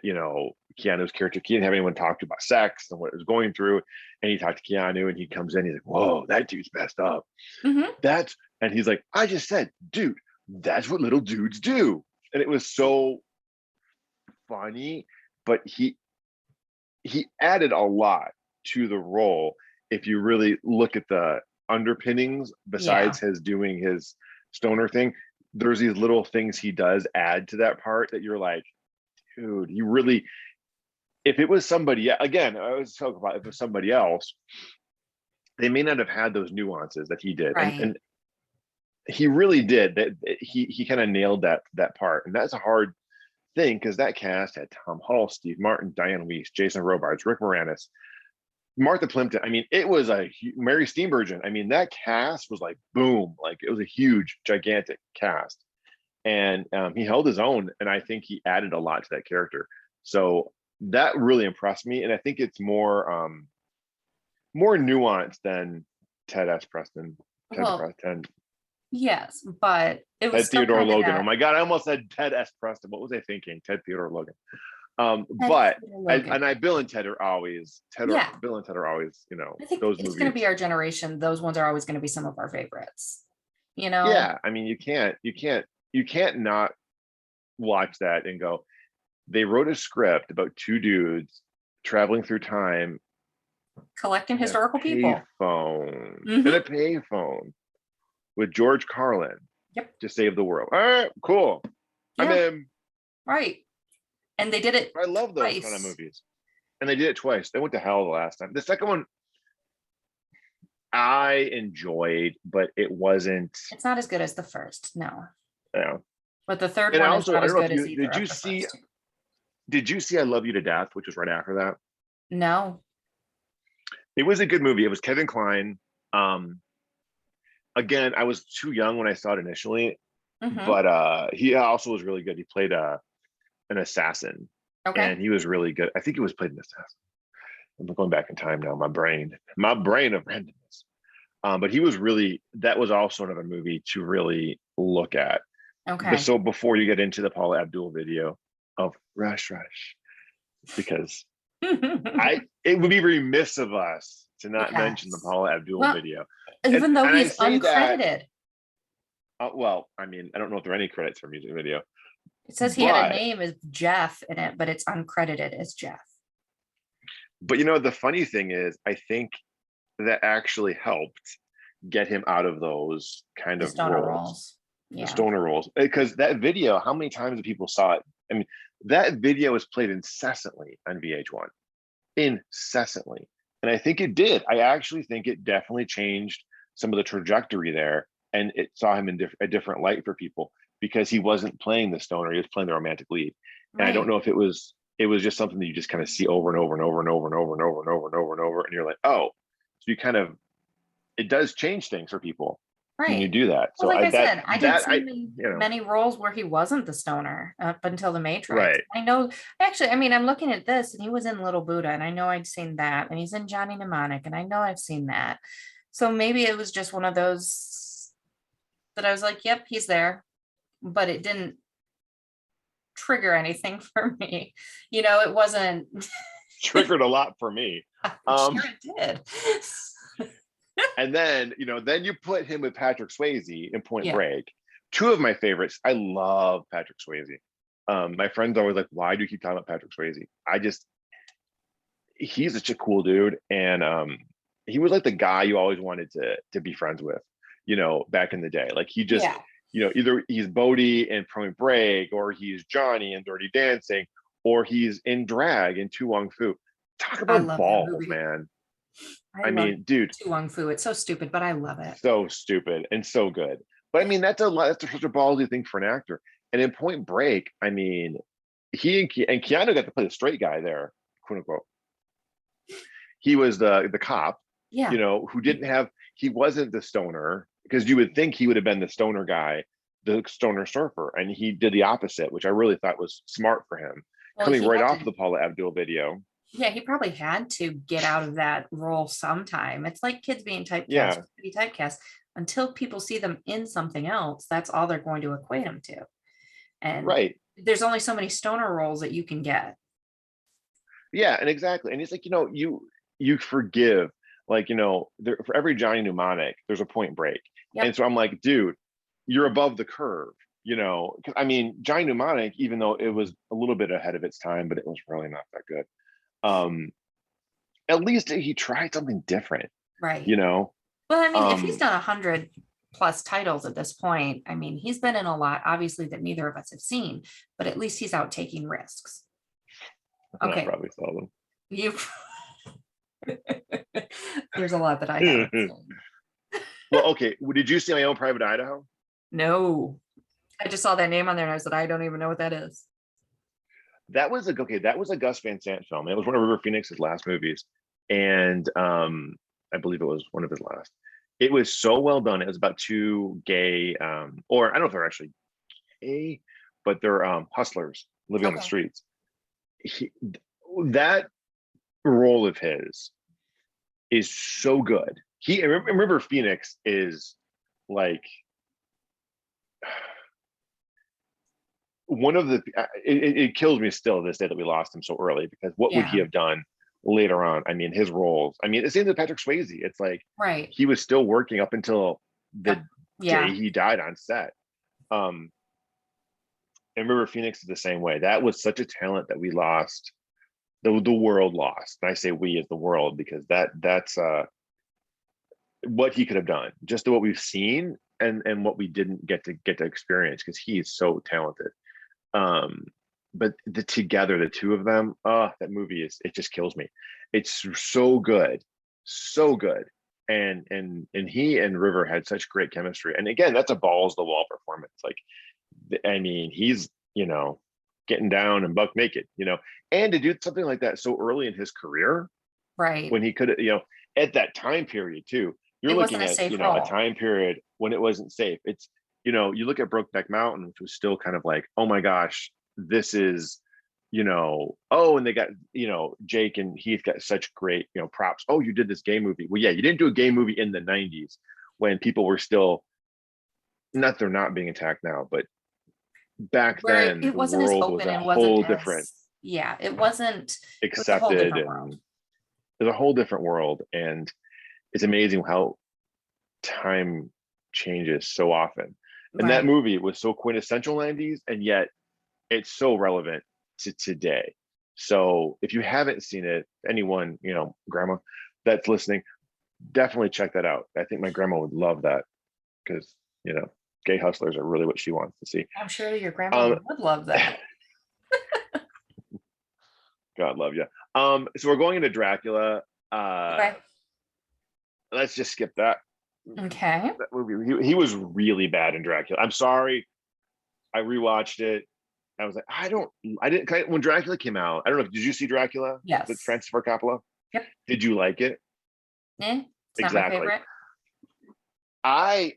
Keanu's character. He didn't have anyone talk to about sex and what it was going through, and he talked to Keanu, and he comes in, he's like, "Whoa, that dude's messed up." Hmm. And he's like, "I just said, dude, that's what little dudes do." And it was so funny, but he added a lot to the role if you really look at the underpinnings. Yeah. Besides his doing his stoner thing, there's these little things he does add to that part that you're like, dude, you really, if it was somebody, again, I was talking about, if it was somebody else, they may not have had those nuances that he did. Right. And he really did that. He kind of nailed that part. And that's a hard thing, because that cast had Tom Hall, Steve Martin, Diane Weiss, Jason Robards, Rick Moranis, Martha Plimpton. I mean, it was Mary Steenburgen. I mean, that cast was like boom, like it was a huge, gigantic cast, and he held his own. And I think he added a lot to that character. So that really impressed me, and I think it's more nuanced than Ted S. Preston. Well, Ted, yes, but it was Ted still Theodore kind of Logan. Oh that. my God, I almost said Ted S. Preston. What was I thinking? Ted Theodore Logan. Ted But Logan. Bill and Ted are always Yeah, Bill and Ted are always, I think those it's going to be movies. our generation. Those ones are always going to be some of our favorites. You know, Yeah, I mean, you can't not watch that and go, they wrote a script about two dudes traveling through time collecting in a historical people. payphone, Hmm. with George Carlin Yep. to save the world. All right, cool. I'm Yeah. in. Right. And they did it I love those kind of twice. movies. And they did it twice. They went to hell the last time. The second one I enjoyed, but it wasn't, It's not as good as the first. No. you know. But the third And one is also, not I as don't know if good as you either of the first two. did you see I Love You to Death, which was right after that? No. It was a good movie. It was Kevin Kline. Um, Again, I was too young when I saw it initially, Hmm. but he also was really good. He played an assassin, Okay. and he was really good. I think he was played an assassin. I'm going back in time now. My brain of randomness. But he was really, that was also another movie to really look at. But Okay. so before you get into the Paula Abdul video of Rush Rush, because it would be remiss of us to not mention the Yes. Paula Abdul Well, video. And even though I he's say that, uncredited, well, I mean, I don't know if there are any credits for music video, it says he had a but name as Jeff in it, but it's uncredited as Jeff. the funny thing is, I think that actually helped get him out of those kind The of stoner roles, rolls. the Yeah. stoner roles, because that video, how many times do people saw it? I mean, that video was played incessantly on VH1, incessantly. And I think it did. I actually think it definitely changed some of the trajectory there, and it saw him in a different light for people, because he wasn't playing the stoner, he was playing the romantic lead. And I don't Right. know if it was just something that you just kind of see over and over and over and over and over and over and over and over and over, and you're like, oh, so you kind of, it does change things for people when you Right. do that. Well, So like I I that said, I didn't that see I him in you know many roles where he wasn't the stoner up until the Matrix. right. I know, actually, I mean, I'm looking at this and he was in Little Buddha, and I know I'd seen that, and he's in Johnny Mnemonic, and I know I've seen that. So maybe it was just one of those that I was like, yep, he's there, but it didn't trigger anything for me. It wasn't, Triggered a lot for me. I'm Um sure it did. and then you put him with Patrick Swayze in Point Yeah. Break. Two of my favorites. I love Patrick Swayze. My friends are always like, why do you keep talking about Patrick Swayze? He's such a cool dude, and he was like the guy you always wanted to be friends with, back in the day. Like he just, Yeah, either he's Bodhi in Point Break, or he's Johnny in Dirty Dancing, or he's in drag in Tu Wong Fu. Talk I about love that balls, movie. man. I I love mean, dude, Tu Wong Fu. It's so stupid, but I love it. so stupid and so good. But I mean, that's a lot. That's such a ballsy thing for an actor. And in Point Break, I mean, and Keanu got to play the straight guy there, quote unquote. He was the cop, Yeah. who didn't have. He wasn't the stoner, because you would think he would have been the stoner guy, the stoner surfer, and he did the opposite, which I really thought was smart for him, Well, coming he right had off to. the Paula Abdul video. Yeah, he probably had to get out of that role sometime. It's like kids being typecast, Yeah, be typecast until people see them in something else. That's all they're going to equate them to. And right. there's only so many stoner roles that you can get. Yeah, and exactly. And it's like, you forgive, like, for every Johnny Mnemonic, there's a Point Break. And Yep. so I'm like, dude, you're above the curve, 'Cause, I mean, Johnny Mnemonic, even though it was a little bit ahead of its time, but it was really not that good. Um, at least he tried something different, you Right. know. Well, I mean, if he's Um, done 100+ titles at this point, I mean, he's been in a lot, obviously, that neither of us have seen, but at least he's out taking risks. I Okay. probably saw You there's a lot that I haven't them. seen. Well, okay. Did you see My Own Private Idaho? No. I just saw that name on there and I said, I don't even know what that is. That was a Gus Van Sant film. It was one of River Phoenix's last movies, and I believe it was one of his last. It was so well done. It was about two gay, or I don't know if they're actually gay, but they're hustlers living on the Okay. streets. He, that role of his is so good. River Phoenix is like one of the it kills me still this day that we lost him so early, because what would he Yeah. have done later on? I mean, his roles, I mean, the same with Patrick Swayze. It's like Right. he was still working up until Yep. the day Yeah. he died on set. um and River Phoenix is the same way. That was such a talent that we lost, the world lost, and I say we as the world, because that's what he could have done, just what we've seen, and what we didn't get to experience, because he is so talented. um but together, the two of them, that movie it just kills me. It's so good, so good. And he and River had such great chemistry, and again, that's a balls to the wall performance. Like, I mean, he's, getting down and buck naked, and to do something like that so early in his career, Right. when he could, at that time period too. You're It wasn't looking a at, safe a role. time period when it wasn't safe. It's, you look at Brokeback Mountain, which was still kind of like, oh my gosh, this is, oh, and they got, Jake and Heath got such great, props. Oh, you did this gay movie. Well, yeah, you didn't do a gay movie in the 90s when people were still, not they're not being attacked now, but back Where it, then it the wasn't as world was open a and wasn't whole different, as, yeah, it was a whole accepted, different and world. there's a whole different world. And it's amazing how time changes so often. And that Right. movie was so quintessential 90s, and yet it's so relevant to today. So if you haven't seen it, anyone, grandma that's listening, definitely check that out. I think my grandma would love that, because, gay hustlers are really what she wants to see. I'm sure your grandma Um, would love that. God love you. So we're going into Dracula. Okay. Let's just skip that. Okay. That movie. He was really bad in Dracula. I'm sorry. I rewatched it. I was like, I didn't, when Dracula came out, I don't know. Did you see Dracula with Yes. Francis Ford Coppola? Yep. Did you like it? It's not my Exactly. favorite. I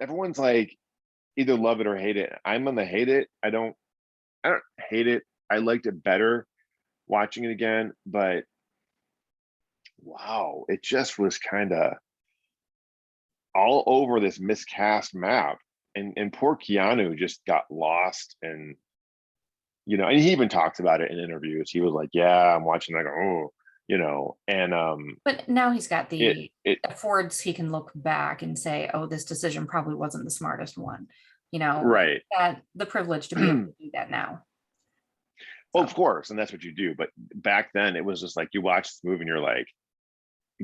everyone's like, either love it or hate it. I'm on the hate it. I don't hate it. I liked it better watching it again, but wow, it just was kind of all over this miscast map. And poor Keanu just got lost. And and he even talks about it in interviews. He was like, yeah, I'm watching, I go, oh, and But now he's got it the it affords, he can look back and say, oh, this decision probably wasn't the smartest one. right. That the privilege to be able to do that now. Well, So of course, and that's what you do. But back then, it was just like, you watch this movie and you're like,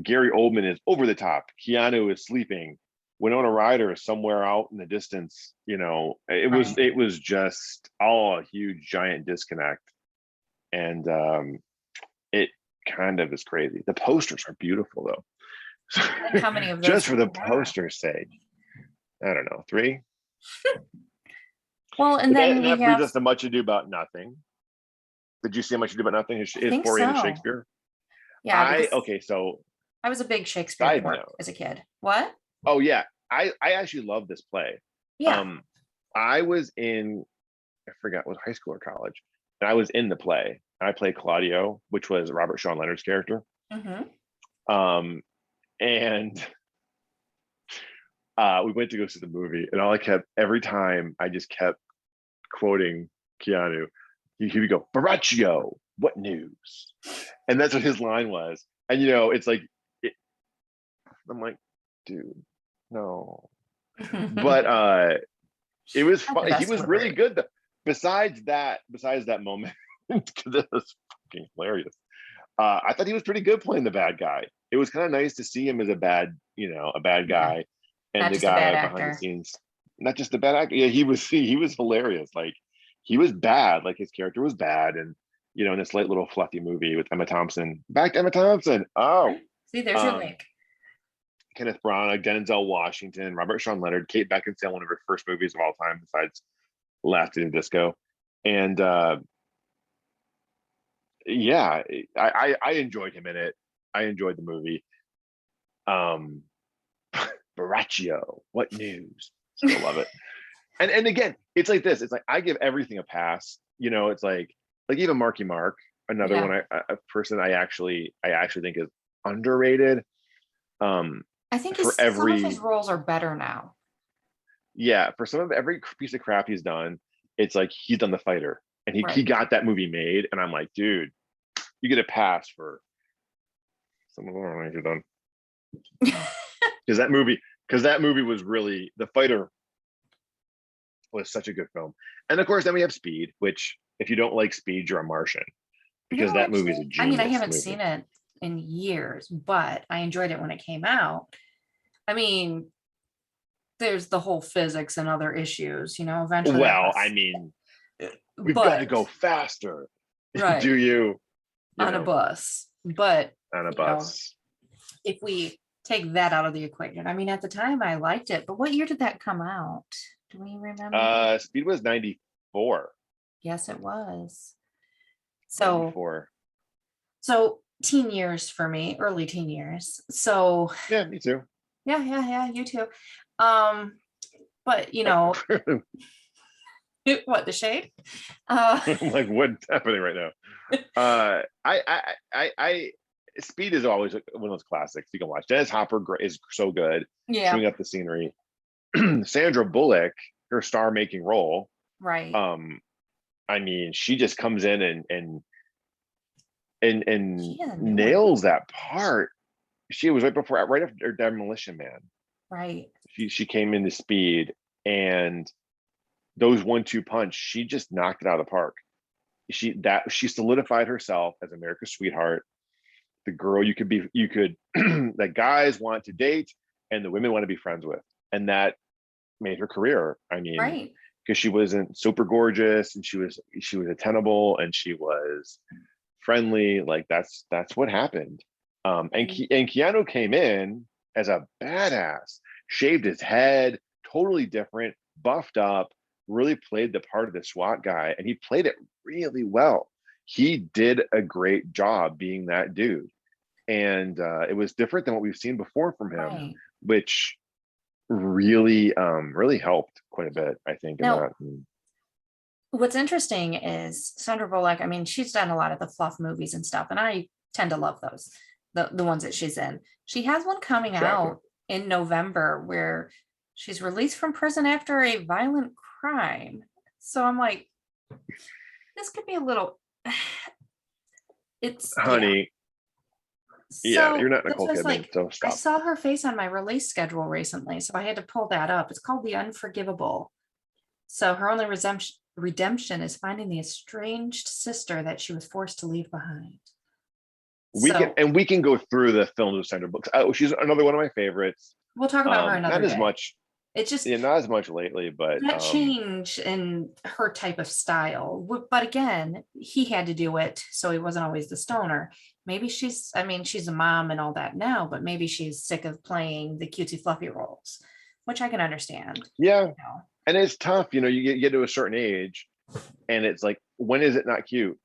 Gary Oldman is over the top. Keanu is sleeping. Winona Ryder is somewhere out in the distance. Right. It was just all a huge giant disconnect, and it kind of is crazy. The posters are beautiful though. And how many of those Just for do the we have? poster's sake, I don't know, 3. Well, and But then and we that brings have, us to Much Ado About Nothing. Did you see Much Ado About Nothing? I His think foray into so. Shakespeare. Yeah, because Okay, so I was a big Shakespeare side dork note. as a kid. What? Oh yeah, I actually love this play. Yeah. Um, I was in, I forgot, was high school or college, and I was in the play. I played Claudio, which was Robert Sean Leonard's character. Hmm. Um, and we went to go see the movie, and every time I just kept quoting Keanu. He would go, Baraccio, what news? And that's what his line was. And it's like, I'm like, dude, no. But it was Not the fun. He best was really delivery. good. Besides that moment, because it was fucking hilarious. I thought he was pretty good playing the bad guy. It was kind of nice to see him as a bad Yeah. guy, and Not the just a bad guy behind the actor. scenes, not just a bad actor. Yeah, he was hilarious. Like he was bad. Like his character was bad, and in this light little fluffy movie with Emma Thompson. Back to Emma Thompson. Oh, See, there's your um, link. Kenneth Branagh, Denzel Washington, Robert Sean Leonard, Kate Beckinsale, one of her first movies of all time, besides Last in Disco, and yeah, I enjoyed him in it. I enjoyed the movie. Um, Baraccio, what news? Still love it. And again, it's like this. It's like I give everything a pass. It's like even Marky Mark, another Yeah. one. A person I actually think is underrated. Um, I think for some of his every roles are better now. yeah, for some of every piece of crap he's done, it's like he's done the fighter, and he Right. got that movie made, and I'm like, dude, you get a pass for some of the other things you've done because that movie was really the fighter was such a good film. And of course, then we have Speed, which if you don't like Speed, you're a Martian because No, that movie is a actually, I mean, I genius haven't movie. seen it in years, but I enjoyed it when it came out. I mean, there's the whole physics and other issues, eventually that Well, I has, mean, we've got to but go faster. Do right, you, on a bus. But, on a you know, bus? if we take that out of the equation, I mean, at the time I liked it, but what year did that come out? Do we remember? Speed was 94. Yes, it was. So, 94. so teen years for me, early teen years. So Yeah, me too. yeah, yeah, yeah, you too. Um, but what, the shade? Uh, I'm like, what's happening right now? I Speed is always one of those classics you can watch. Dennis Hopper is so good, yeah, chewing up the scenery. Sandra Bullock, her star-making role. right. Um, I mean, she just comes in and She had a new one. nails that part. She was right after Demolition Man. Right. She came into Speed, and those 1-2 punch, she just knocked it out of the park. She solidified herself as America's sweetheart, the girl you could that guys want to date and the women want to be friends with, and that made her career. I mean, Right. because she wasn't super gorgeous, and she was attainable, and she was friendly. Like that's what happened. And Keanu came in as a badass, shaved his head, totally different, buffed up, really played the part of the SWAT guy, and he played it really well. He did a great job being that dude, and it was different than what we've seen before from him, Right. which really helped quite a bit, I think, in Now, that. what's interesting is Sandra Bullock. I mean, she's done a lot of the fluff movies and stuff, and I tend to love those, the ones that she's in. She has one coming Exactly. out in November where she's released from prison after a violent crime. So I'm like, this could be a little. It's yeah. Honey, yeah, you're So not this Nicole was Kidman, like, so I stop. saw her face on my release schedule recently, so I had to pull that up. It's called The Unforgivable. So her only redemption is finding the estranged sister that she was forced to leave behind. So we can go through the films of Sandra Bullock. She's another one of my favorites. we'll talk about her another Not as day. much, It's just yeah, not as much lately, but that change in her type of style. But again, he had to do it, so he wasn't always the stoner. Maybe I mean, she's a mom and all that now, but maybe she's sick of playing the cutesy fluffy roles, which I can understand. yeah, You know? and it's tough. You get to a certain age, and it's like, when is it not cute?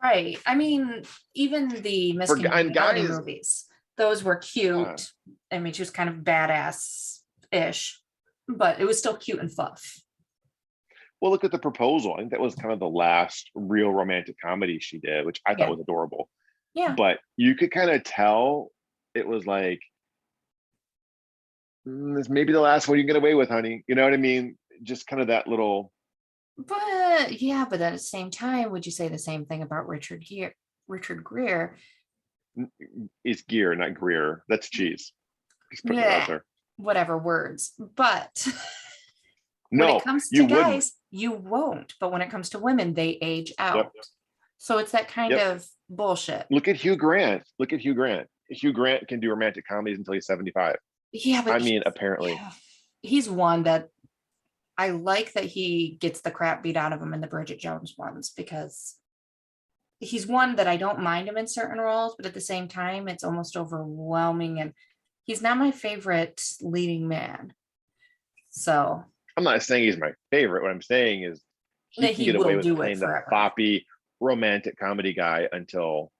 Right. I mean, even the Miss And Congeniality guys, movies, those were yeah. cute. I mean, she was kind of badass-ish, but it was still cute and fluff. Well, look at The Proposal. I think that was kind of the last real romantic comedy she did, which I thought Yeah. was adorable. Yeah. But you could kind of tell it was like, this may be the last one you can get away with, honey. You know what I mean? Just kind of that little. But yeah, but at the same time, would you say the same thing about Richard Gere? It's Gear, not Greer. That's cheese. Just putting it out Yeah, there. whatever words. But when it No, comes to you wouldn't. guys, you won't. But when it comes to women, they age Yep. out. So it's that kind Yep. of bullshit. Look at Hugh Grant. Look at Hugh Grant. Hugh Grant can do romantic comedies until he's 75. Yeah, but I mean, apparently. yeah, he's one that I like that he gets the crap beat out of him in the Bridget Jones ones, because he's one that I don't mind him in certain roles, but at the same time, it's almost overwhelming. And he's not my favorite leading man. So I'm not saying he's my favorite. What I'm saying is he that can he get away will with do it playing the forever. floppy romantic comedy guy until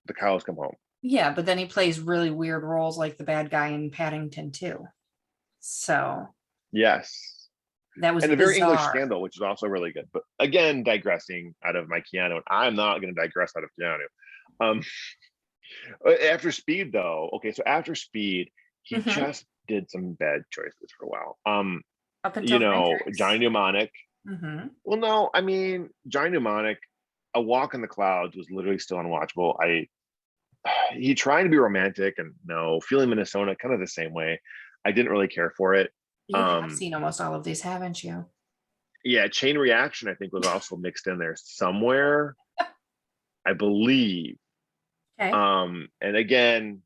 the cows come home. Yeah, but then he plays really weird roles like the bad guy in Paddington too. So Yes. that was And the Very English bizarre. Scandal, which is also really good. But again, digressing out of my Keanu, and I'm not going to digress out of Keanu. Um, after Speed, though, okay, so after Speed, he Mhm. just did some bad choices for a while. Up until the Johnny Matrix. Mnemonic. Hmm. Well, no, I mean, Johnny Mnemonic, A Walk in the Clouds was literally still unwatchable. He tried to be romantic, and no, Feeling Minnesota, kind of the same way. I didn't really care for it. You have seen almost all of these, haven't you? Yeah, Chain Reaction, I think, was also mixed in there somewhere, I believe. Okay. And again,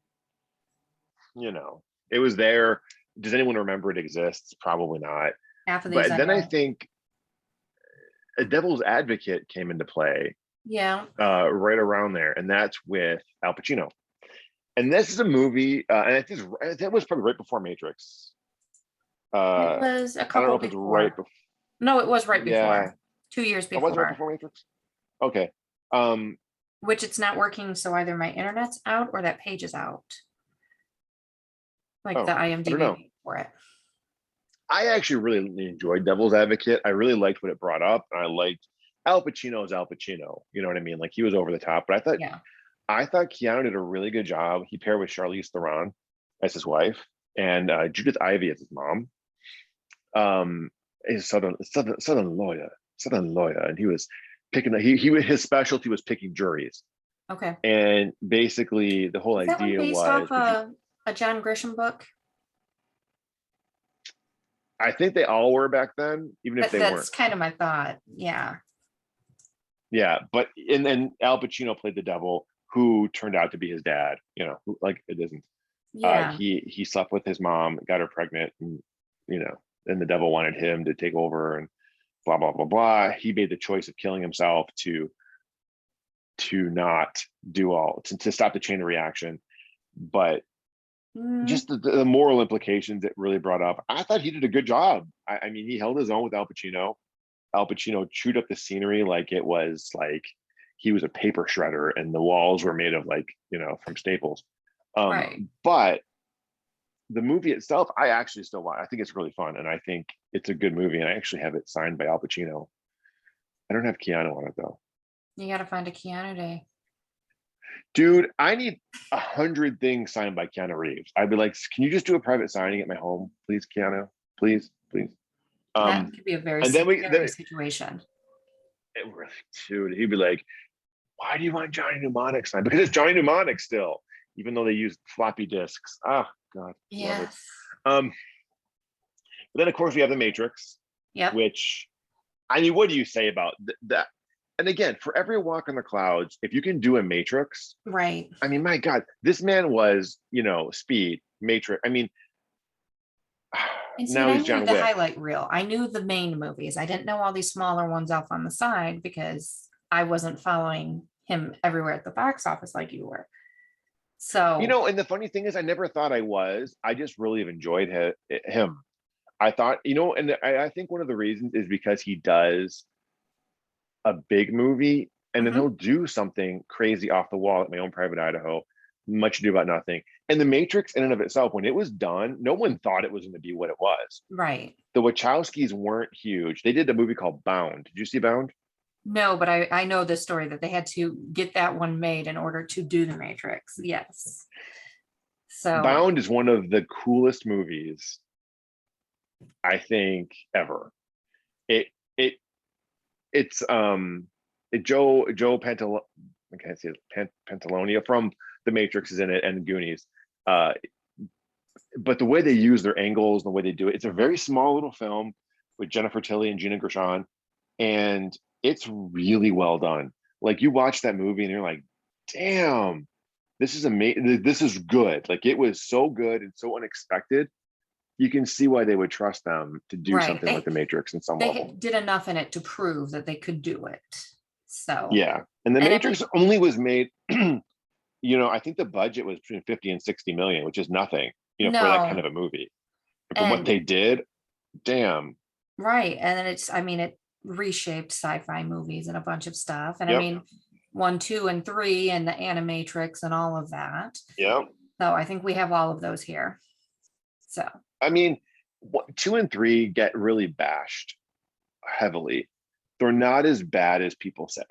it was there. Does anyone remember it exists? Probably not. Half of these But I then I know. think A Devil's Advocate came into play Yeah. right around there, and that's with Al Pacino. And this is a movie, and I think that was probably right before Matrix. It I was a don't know couple if it's right before. before. No, it was right Yeah, before. 2 years it was right before. before Matrix. Okay. Um, Which it's not working, so either my internet's out or that page is out. Like the I don't know. IMDb for it. I actually really enjoyed Devil's Advocate. I really liked what it brought up, and I liked Al Pacino's Al Pacino. You know what I mean? Like, he was over the top, but Yeah. I thought Keanu did a really good job. He paired with Charlize Theron as his wife and Judith Ivey as his mom. He's southern lawyer, and he was picking. His specialty was picking juries, Okay. and basically the whole Is that one idea based was, off a John Grisham book? I think they all were back then, even if they That's weren't. kind of my thought. Yeah. Yeah, but and then Al Pacino played the devil, who turned out to be his dad. Like, it isn't. Yeah. He slept with his mom, got her pregnant, and then the devil wanted him to take over, and blah blah blah blah. He made the choice of killing himself to not do all to stop the chain of reaction. But just the moral implications it really brought up, I thought he did a good job. I mean, he held his own with Al Pacino. Al Pacino chewed up the scenery like it was like he was a paper shredder, and the walls were made of, like, from Staples. Right. But the movie itself, I actually still want. I think it's really fun, and I think it's a good movie. And I actually have it signed by Al Pacino. I don't have Keanu on it though. You got to find a Keanu day. Dude, I need 100 things signed by Keanu Reeves. I'd be like, can you just do a private signing at my home, please, Keanu? Please, please. That could be a very And then scary situation. Dude, he'd be like, why do you want Johnny Mnemonic signed? Because it's Johnny Mnemonic still, even though they use floppy disks. Oh God, love it. Yes. But then of course we have the Matrix, Yep. which, I mean, what do you say about that? and again, for every walk on the clouds, if you can do a Matrix, Right. I mean, my God, this man was, Speed, Matrix. I mean, And see, and now I he's knew John the Wick. highlight reel. I knew the main movies. I didn't know all these smaller ones off on the side because I wasn't following him everywhere at the box office like you were. So, And the funny thing is, I never thought I was. I just really have enjoyed him. I thought, and I think one of the reasons is because he does a big movie and then mhm, he'll do something crazy off the wall at My Own Private Idaho, Much Ado About Nothing. And The Matrix, in and of itself, when it was done, no one thought it was going to be what it was. right. The Wachowskis weren't huge. They did a movie called Bound. Did you see Bound? No, but I know the story that they had to get that one made in order to do the Matrix. Yes. So, Bound is one of the coolest movies I think ever. It it it's Joe Pantal I can't say it, Pantalonia from The Matrix is in it and Goonies. Uh, but the way they use their angles, the way they do it, it's a very small little film with Jennifer Tilly and Gina Gershon, and it's really well done. Like you watch that movie and you're like, damn, this is amazing. This is good. Like it was so good and so unexpected. You can see why they would trust them to do right. something like The Matrix in some They level. did enough in it to prove that they could do it. So, Yeah. And The and I mean, Matrix only was made, I think the budget was between 50 and 60 million, which is nothing, for that kind no, of a movie. And for what and they did, damn. right. And then I mean, it reshaped sci-fi movies and a bunch of stuff. And I Yep. mean, 1, 2, and 3 and the Animatrix and all of that. Yep. So I think we have all of those here. So, I mean, 2 and 3 get really bashed heavily. They're not as bad as people say.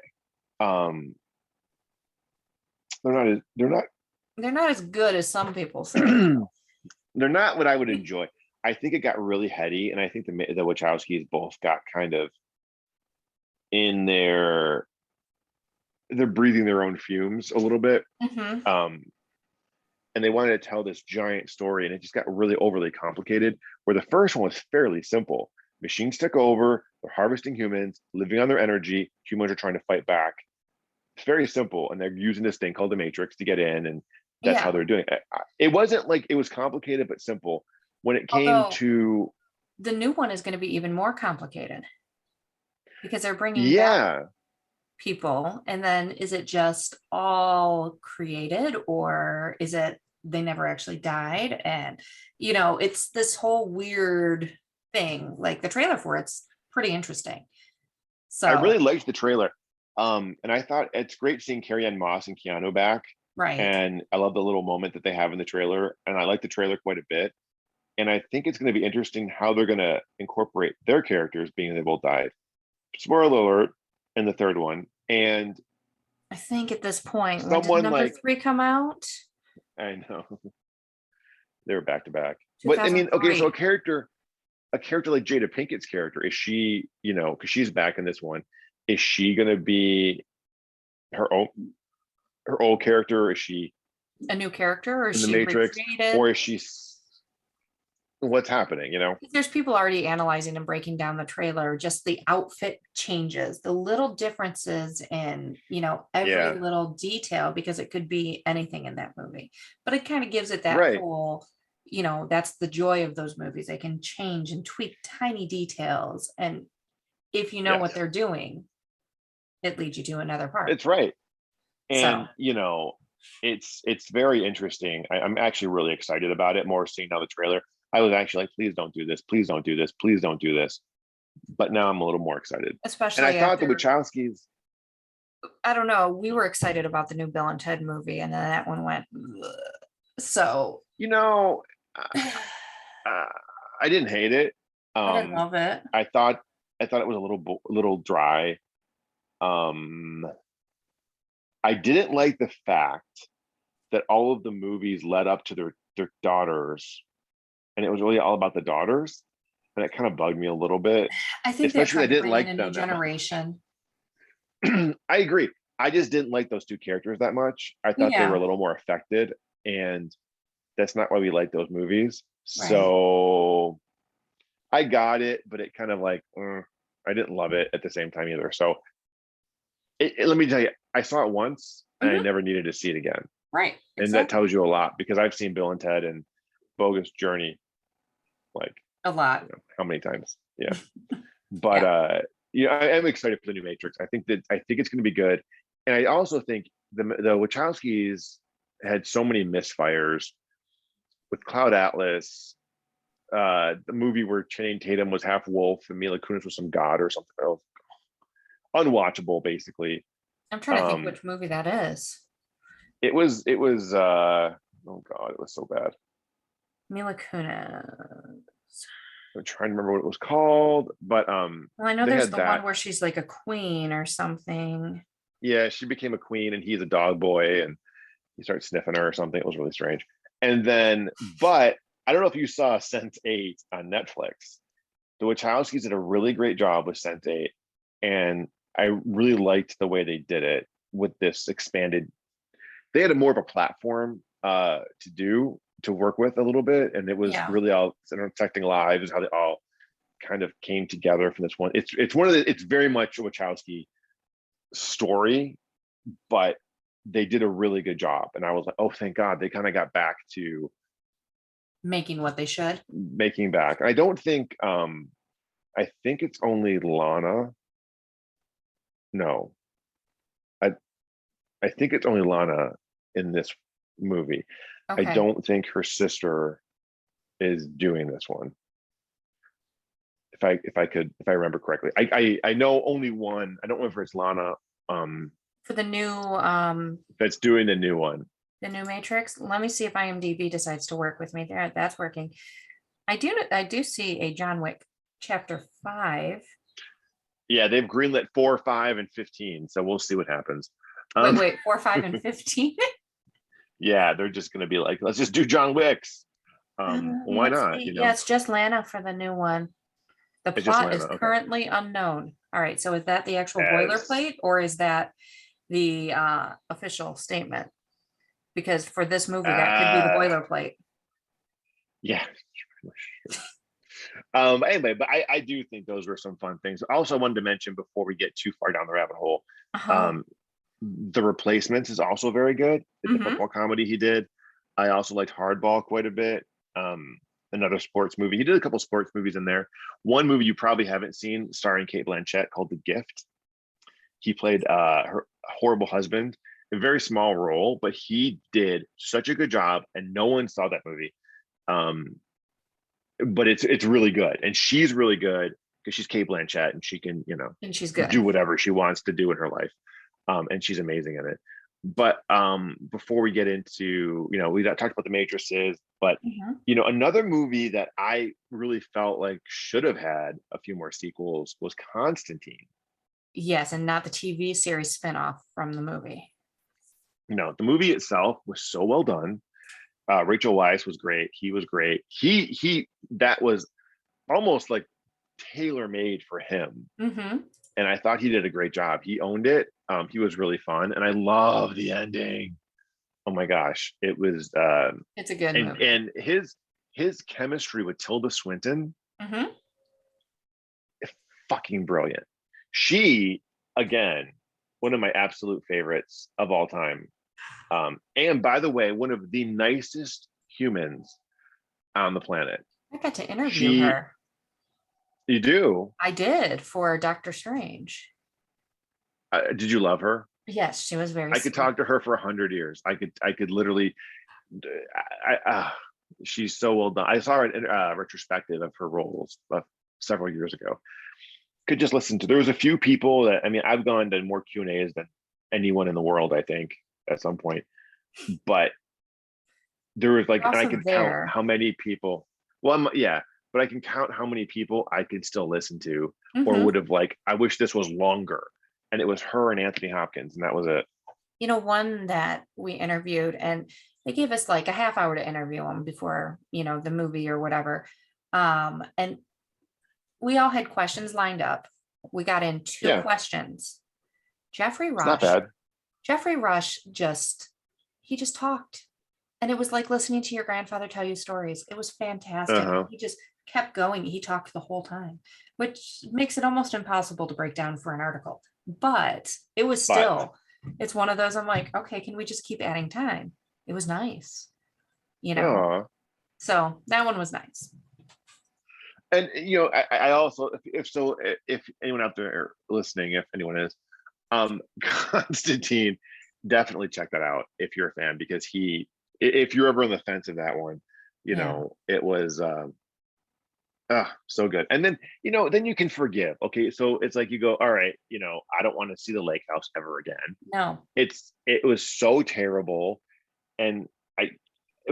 Um, they're not as good as some people say. they're not what I would enjoy. I think it got really heady, and I think the Wachowskis both got kind of in they're breathing their own fumes a little bit. Mhm. And they wanted to tell this giant story, and it just got really overly complicated. Where the first one was fairly simple. Machines took over, they're harvesting humans, living on their energy, humans are trying to fight back. It's very simple, and they're using this thing called the Matrix to get in, and that's how Yeah. they're doing it. It wasn't like it was complicated but simple. When it came Although to, the new one is going to be even more complicated because they're bringing back yeah, people. And then is it just all created or is it they never actually died? And, it's this whole weird thing. Like the trailer for it's pretty interesting. I So, really liked the trailer. And I thought it's great seeing Carrie Ann Moss and Keanu back. right. And I love the little moment that they have in the trailer. And I like the trailer quite a bit. And I think it's going to be interesting how they're going to incorporate their characters, being they both died. Spoiler alert in the third one. And I think at this point, when did someone number like, 3 come out? I know they were back to back. But I mean, okay, so 2003. a character like Jada Pinkett's character, is she, because she's back in this one, is she going to be her own, her old character? Or is she A new character or is in the she Matrix, recreated? or is she? What's happening? There's people already analyzing and breaking down the trailer, just the outfit changes, the little differences in, every Yeah, little detail, because it could be anything in that movie. But it kind of gives it that right. whole, that's the joy of those movies. They can change and tweak tiny details. And if you know what Yes, they're doing, it leads you to another part. it's right. So, And it's very interesting. I'm actually really excited about it. More seeing now the trailer. I was actually like, please don't do this. Please don't do this. Please don't do this. But now I'm a little more excited. And I especially thought the after, Wachowskis, I don't know, we were excited about the new Bill and Ted movie, and then that one went, ugh. So you know, uh, I didn't hate it. I didn't Um, love it. I thought it was a little dry. Um, I didn't like the fact that all of the movies led up to their daughters, and it was really all about the daughters, and it kind of bugged me a little bit, I think they're especially trying I to didn't bring in like a new them that much. generation. I agree. I just didn't like those two characters that much. I thought they were a Yeah, little more affected, and that's not why we like those movies. right. So I got it, but it kind of like I didn't love it at the same time either. So Let me tell you, I saw it once and I Mhm. never needed to see it again. Right, And that exactly. tells you a lot because I've seen Bill and Ted and Bogus Journey like, A lot. how many times? Yeah. But Yeah. yeah, I am excited for the new Matrix. I think it's going to be good, and I also think the Wachowskis had so many misfires with Cloud Atlas. The movie where Channing Tatum was half wolf and Mila Kunis was some god or something else. Unwatchable, basically. I'm trying to think Um, which movie that is. it was oh god, it was so bad. Mila Kunis. I'm trying to remember what it was called, but Well, I know they there's had the one that. where she's like a queen or something. Yeah, she became a queen and he's a dog boy and he starts sniffing her or something. It was really strange. And then, but I don't know if you saw Sense8 on Netflix. The Wachowskis did a really great job with Sense8, and I really liked the way they did it with this expanded. They had a more of a platform to work with a little bit, and it was Yeah. really all intersecting lives, how they all kind of came together from this one. It's one of the it's very much a Wachowski story, but they did a really good job. And I was like, oh, thank God they kind of got back to Making what they should. making back. I don't think I think it's only Lana. No, I I think it's only Lana in this movie. I Okay. don't think her sister is doing this one. If I remember correctly. I know only one. I don't know if it's Lana For that's doing the new one. the new Matrix, let me see if IMDb decides to work with me there. That's working. I do see a John Wick chapter 5. Yeah, they've greenlit 4, 5, and 15. So we'll see what happens. Wait, 4, 5, and 15. Yeah, they're just gonna be like, let's just do John Wick's. Why Let's not? see. Yeah, it's just Lana for the new one. The It's just plot Lana. is Okay. currently unknown. All right, so is that the actual As boilerplate or is that the official statement? Because for this movie, that could be the uh boilerplate. yeah. Anyway, but I do think those were some fun things. I also wanted to mention before we get too far down the rabbit hole, Uh-huh. um, The Replacements is also very good. It's a Hmm. football comedy he did. I also liked Hardball quite a bit. Another sports movie. He did a couple sports movies in there. One movie you probably haven't seen, starring Kate Blanchett, called The Gift. He played her horrible husband, a very small role, but he did such a good job, and no one saw that movie. Um, but it's really good, and she's really good because she's Kate Blanchett, and she can And she's do good. whatever she wants to do in her life, and she's amazing in it. But before we get into we talked about the matrices, but Mhm. another movie that I really felt like should have had a few more sequels was Constantine. Yes, and not the TV series spinoff from the movie. The movie itself was so well done. Rachel Weisz was great. He was great. He that was almost like tailor made for him, Hmm. and I thought he did a great job. He owned it. He was really fun, and I love the ending. Oh my gosh, it was It's a good and movie. his chemistry with Tilda Swinton, Hmm. fucking brilliant. She, again, one of my absolute favorites of all time. And by the way, one of the nicest humans on the planet. I got to interview She, her. you do. I did for Doctor Strange. Did you love her? Yes, she was very I could sweet. talk to her for 100 years. I could literally. She's so well done. I saw her in retrospective of her roles several years ago. Could just listen to. There was a few people that I've gone to more Q&As than anyone in the world. I think at some point, but there was You're like, and I also can count there. how many people. Well, yeah, but I can count how many people I could still listen to, or Hmm. would have like. I wish this was longer, and it was her and Anthony Hopkins, and that was it. One that we interviewed, and they gave us like a half hour to interview him before, the movie or whatever. And we all had questions lined up. We got in two Yeah, questions. Jeffrey it's not Rush, bad. Jeffrey Rush he just talked. And it was like listening to your grandfather tell you stories. It was Uh fantastic. And huh. he just kept going. He talked the whole time, which makes it almost impossible to break down for an article. but it was But still, it's one of those, I'm like, okay, can we just keep adding time? It was nice, you know, oh, so that one was nice. and I also, if so, if anyone out there listening, if anyone is, Constantine, definitely check that out if you're a fan, because if you're ever on the fence of that one, Yeah. it was so good. And then then you can forgive. Okay, so it's like you go, all right, I don't want to see the lake house ever again. No, It was so terrible, and I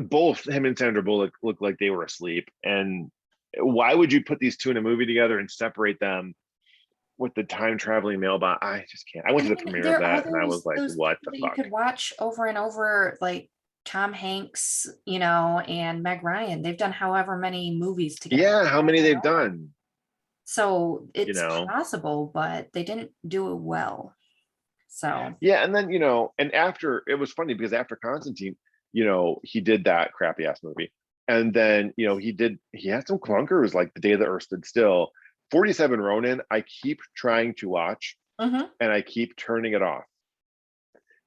both him and Sandra Bullock looked like they were asleep. And why would you put these two in a movie together and separate them with the time traveling mailbot? I just can't. I went I to the mean, premiere of there are that and I was like, those what people the that you fuck? could watch over and over, like Tom Hanks, and Meg Ryan. They've done however many movies together Yeah, how many over and they've over. done, So you it's know? possible, but they didn't do it well. So, Yeah, and then and after, it was funny because after Constantine, he did that crappy ass movie. And then, he had some clunkers like The Day the Earth Stood Still. 47 Ronin, I keep trying to watch mhm. and I keep turning it off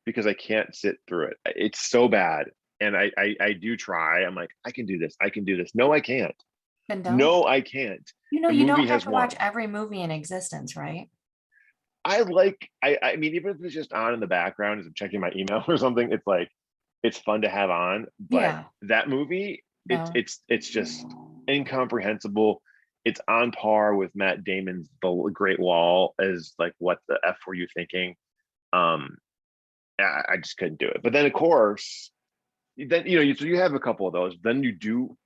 because I can't sit through it. It's so bad. And I do try. I'm like, I can do this. I can do this. No, I can't. Then don't. No, I can't. The You movie don't have has to watch won. every movie in existence, right? I mean, even if it's just on in the background as I'm checking my email or something, it's like it's fun to have on. But Yeah. that movie, No. it's just incomprehensible. It's on par with Matt Damon's The Great Wall as like, what the F were you thinking? Um, I just couldn't do it. But then of course, then so you have a couple of those. Then you do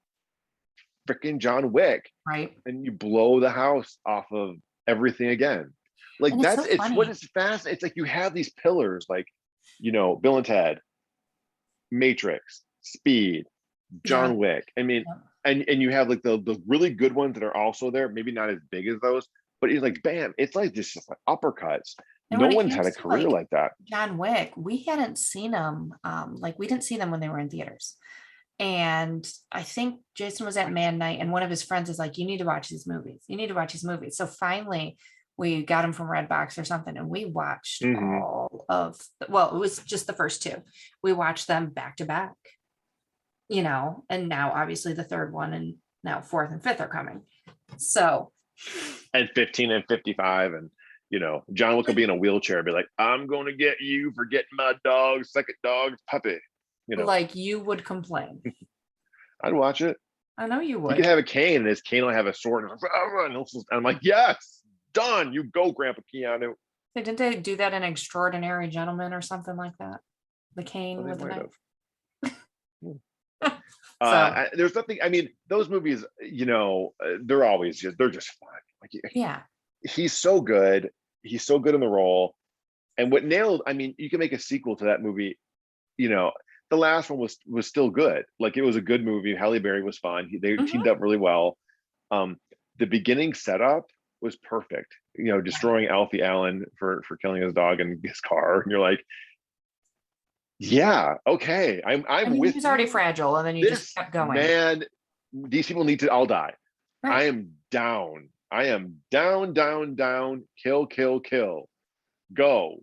freaking John Wick, Right. and you blow the house off of everything again. Like And it's so it's what funny. is fast. It's like you have these pillars, like Bill and Ted, Matrix, Speed, Yeah. John Wick. I mean, Yeah. and you have like the really good ones that are also there, maybe not as big as those, but it's like bam, it's like just like uppercuts. And No when it one's had a comes to career like like that. John Wick, we hadn't seen them. Like we didn't see them when they were in theaters. And I think Jason was at Man Night, and one of his friends is like, "You need to watch these movies. You need to watch these movies." So finally, we got them from Redbox or something, and we watched Hmm. all of. Well, it was just the first two. We watched them back to back. And now obviously the third one, and now fourth and fifth are coming. So, And 15 and 55, and John Wick will be in a wheelchair, be like, I'm going to get you for getting my dog, second dog's puppy. like you would complain. I'd watch it. I know you He could would. have a cane, and his cane will have a sword. And I'm like, yes, done. You go, Grandpa Keanu. Didn't they do that in Extraordinary Gentleman or something like that? The Well, cane they with the might knife. have. Hmm. So, There's nothing. I mean, those movies, they're just fun. Like yeah. he's so good. He's so good in the role. And what nailed, I mean, you can make a sequel to that movie. You know, the last one was still good. Like it was a good movie. Halle Berry was fun. They teamed Mhm. up really well. Um, the beginning setup was perfect. Right. Destroying Alfie Allen for killing his dog in his car, and you're like, yeah, okay, I I'm mean, he with was already you. fragile, and then you just This kept going. man, these people need to all die. I Right. am down. I am down, down, down. Kill, kill, kill. Go.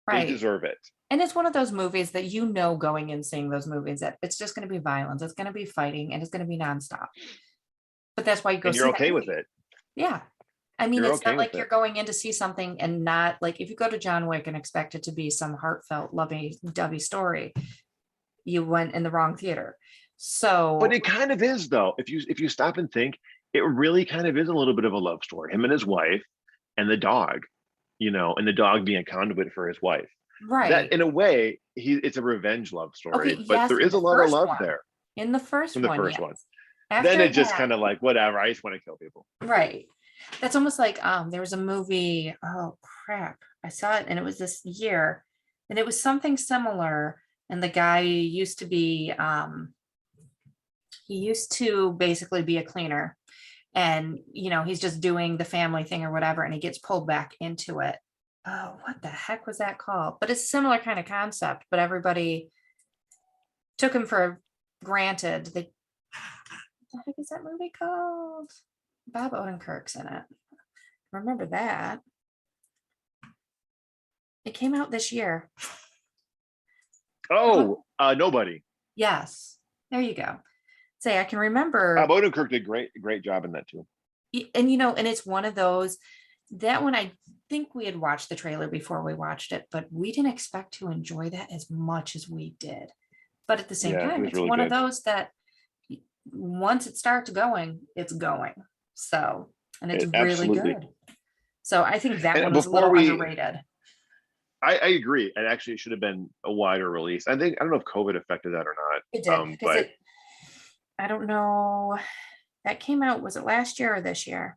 They Right. deserve it, And it's one of those movies that going and seeing those movies that it's just going to be violence, it's going to be fighting, and it's going to be nonstop. But that's why you go and you're see that okay with movie. it. Yeah. I mean, You're it's okay not with like you're it. going in to see something and not like if you go to John Wick and expect it to be some heartfelt, lovey dovey story, you went in the wrong theater. But So, it kind of is, though. If you stop and think, it really kind of is a little bit of a love story. Him and his wife, and the dog, and the dog being a conduit for his wife. That, right. in a way, it's a revenge love Okay. story. But Yes. there In is a the lot of first love one, there in the first from the one, first one. yes. Then After it just that, kind of like, whatever. I just want to kill people. right. That's almost like there was a movie, oh crap. I saw it and it was this year and it was something similar. And the guy used to be he used to basically be a cleaner and he's just doing the family thing or whatever and he gets pulled back into it. Oh, what the heck was that called? But it's a similar kind of concept, but everybody took him for granted. What the heck is that movie called? Bob Odenkirk's in it. Remember that. It came out this year. Oh, Nobody. Yes, there you go. Say, I can remember, Odenkirk did great job in that too. and you know, and it's one of those, that one, I think we had watched the trailer before we watched it, but we didn't expect to enjoy that as much as we did. But at the same Yeah, it time, was it's really one of good. those that once it starts going, it's going. So, and it's really Absolutely. good. So I think that And one was a before little we, underrated. I agree. And actually, it should have been a wider release. I don't know if COVID affected that or It not. did because But I don't know, that came out, was it last year or this year?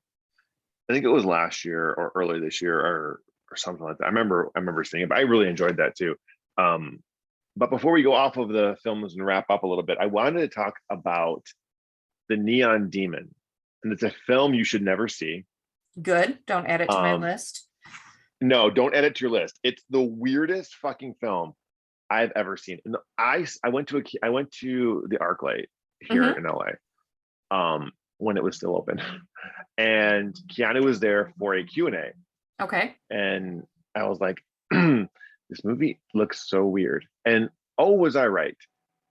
I think it was last year or early this year or something like that. I remember seeing it, but I really enjoyed that too. Um, but before we go off of the films and wrap up a little bit, I wanted to talk about The Neon Demon, and it's a film you should never see. Good. Don't add it to my Um, list. no, don't add it to your list. It's the weirdest fucking film I've ever seen. And I went to the ArcLight here Hmm. in LA when it was still open, and Keanu was there for a Q&A, Okay. and I was like, this movie looks so weird. And oh, was I right?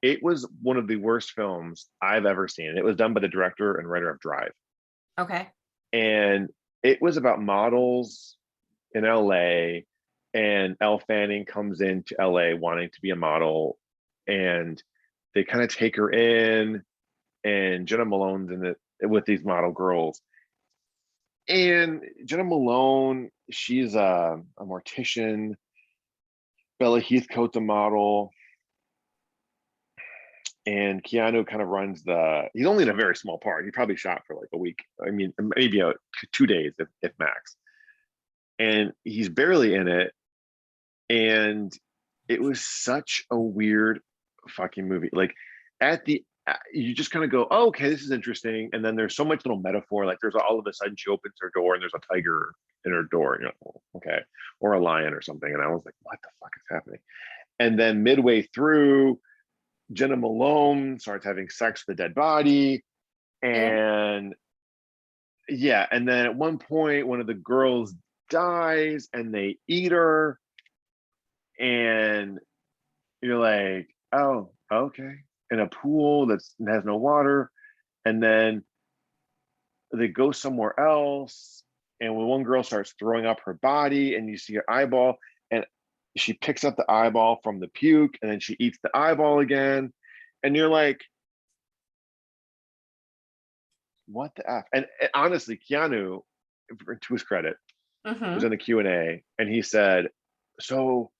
It was one of the worst films I've ever seen. It was done by the director and writer of Drive, Okay. and it was about models in LA, and Elle Fanning comes into LA wanting to be a model, and they kind of take her in, and Jenna Malone's in it with these model girls. And Jenna Malone, she's a mortician. Bella Heathcote's a model, and Keanu kind of runs he's only in a very small part. He probably shot for like a week. I mean, maybe 2 days if max. And he's barely in it. And it was such a weird fucking movie. Like at the you just kind of go, oh, okay, this is interesting. And then there's so much little metaphor. Like there's all of a sudden she opens her door and there's a tiger in her door. And you're like, oh, okay, or a lion or something. And I was like, what the fuck is happening? And then midway through, Jenna Malone starts having sex with a dead body. And And yeah, and then at one point, one of the girls dies and they eat her. And you're like, oh, okay. In a pool that has no water. And then they go somewhere else. And when one girl starts throwing up her body and you see her eyeball, and she picks up the eyeball from the puke and then she eats the eyeball again. And you're like, what the F? And honestly, Keanu, to his credit, was hmm in the Q&A and he said, so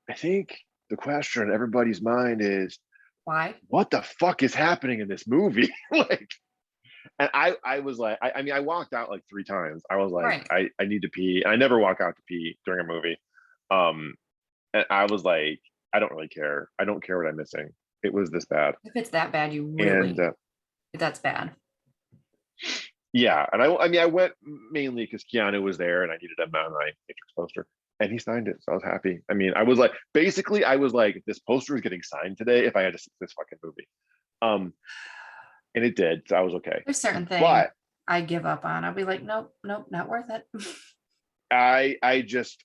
I think the question on everybody's mind is, why? what the fuck is happening in this movie? Like, and I was like, I mean, I walked out like 3 times. I was like, Right. I need to pee. And I never walk out to pee during a movie. Um, and I was like, I don't really care. I don't care what I'm missing. It was this bad. If it's that bad, you And really, that's bad. yeah, and I mean, I went mainly because Keanu was there and I needed a Mountain Eye Matrix poster. And he signed it, so I was happy. I mean, I was like, basically, I was like, this poster is getting signed today if I had to see this fucking movie. Um, and it did, so I was okay. There's certain things But I give up on. I'll be like, nope, nope, not worth it. I just,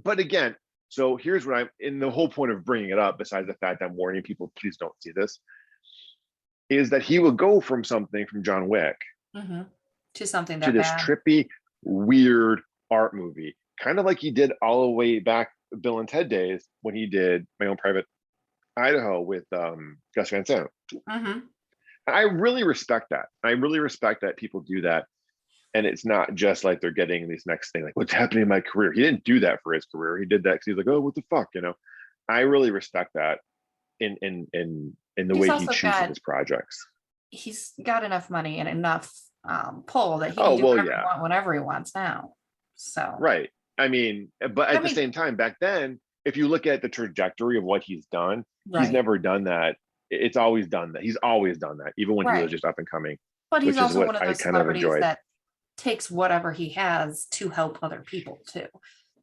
but again, so here's what I'm in the whole point of bringing it up, besides the fact I'm warning people, please don't see this, is that he would go from something from John Wick Hmm. To something to that this bad. trippy, weird art movie, kind of like he did all the way back Bill and Ted days when he did My Own Private Idaho with Gus Van Sant. Hmm. I really respect that. I really respect that people do that. And it's not just like they're getting this next thing, like what's happening in my career. He didn't do that for his career. He did that because he's like, oh, what the fuck, you know? I really respect that in the He's way he also chooses got, his projects. he's got enough money and enough pull that he can Oh do well, whatever he yeah, wants whenever he wants now. So, right. I mean, but I at the mean, same time, back then, if you look at the trajectory of what he's right, never done that. It's always done that. He's always done that, even when he was right. just up and coming, But he's which is also what one of I those kind of celebrities enjoyed. that takes whatever he has to help other people too.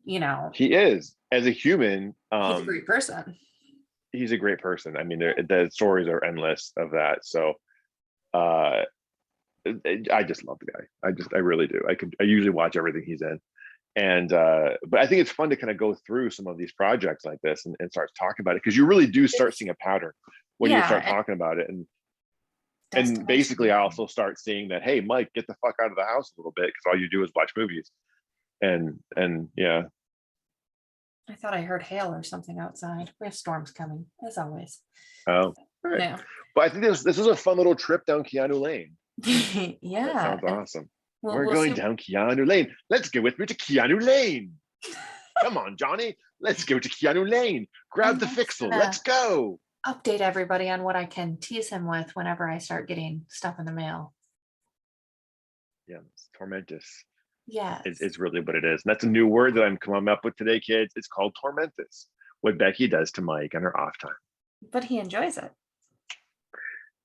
You know, He is as a human. he's a great person. He's a great person. I mean, the stories are endless of that. So, uh, I just love the guy. I really do. I usually watch everything he's in, And but I think it's fun to kind of go through some of these projects like this and start talking about it, because you really do start It's, seeing a pattern when you yeah, start and talking about it. And destination basically I wedding. also start seeing that, hey Mike, get the fuck out of the house a little bit, because all you do is watch movies. And yeah. I thought I heard hail or something outside. We have storms coming, as always. Oh, all right. Yeah. But I think this was a fun little trip down Keanu Lane. That Yeah. sounds And awesome. we'll We're we'll going see. down Keanu Lane. Let's go with me to Keanu Lane. Come on, Johnny. Let's go to Keanu Lane. Grab And the Mike's fixel. gonna Let's go. update everybody on what I can tease him with whenever I start getting stuff in the mail. Yeah, it's tormentous. Yes. It's really what it is. And that's a new word that I'm coming up with today, kids. It's called tormentous. What Becky does to Mike on her off time. But he enjoys it.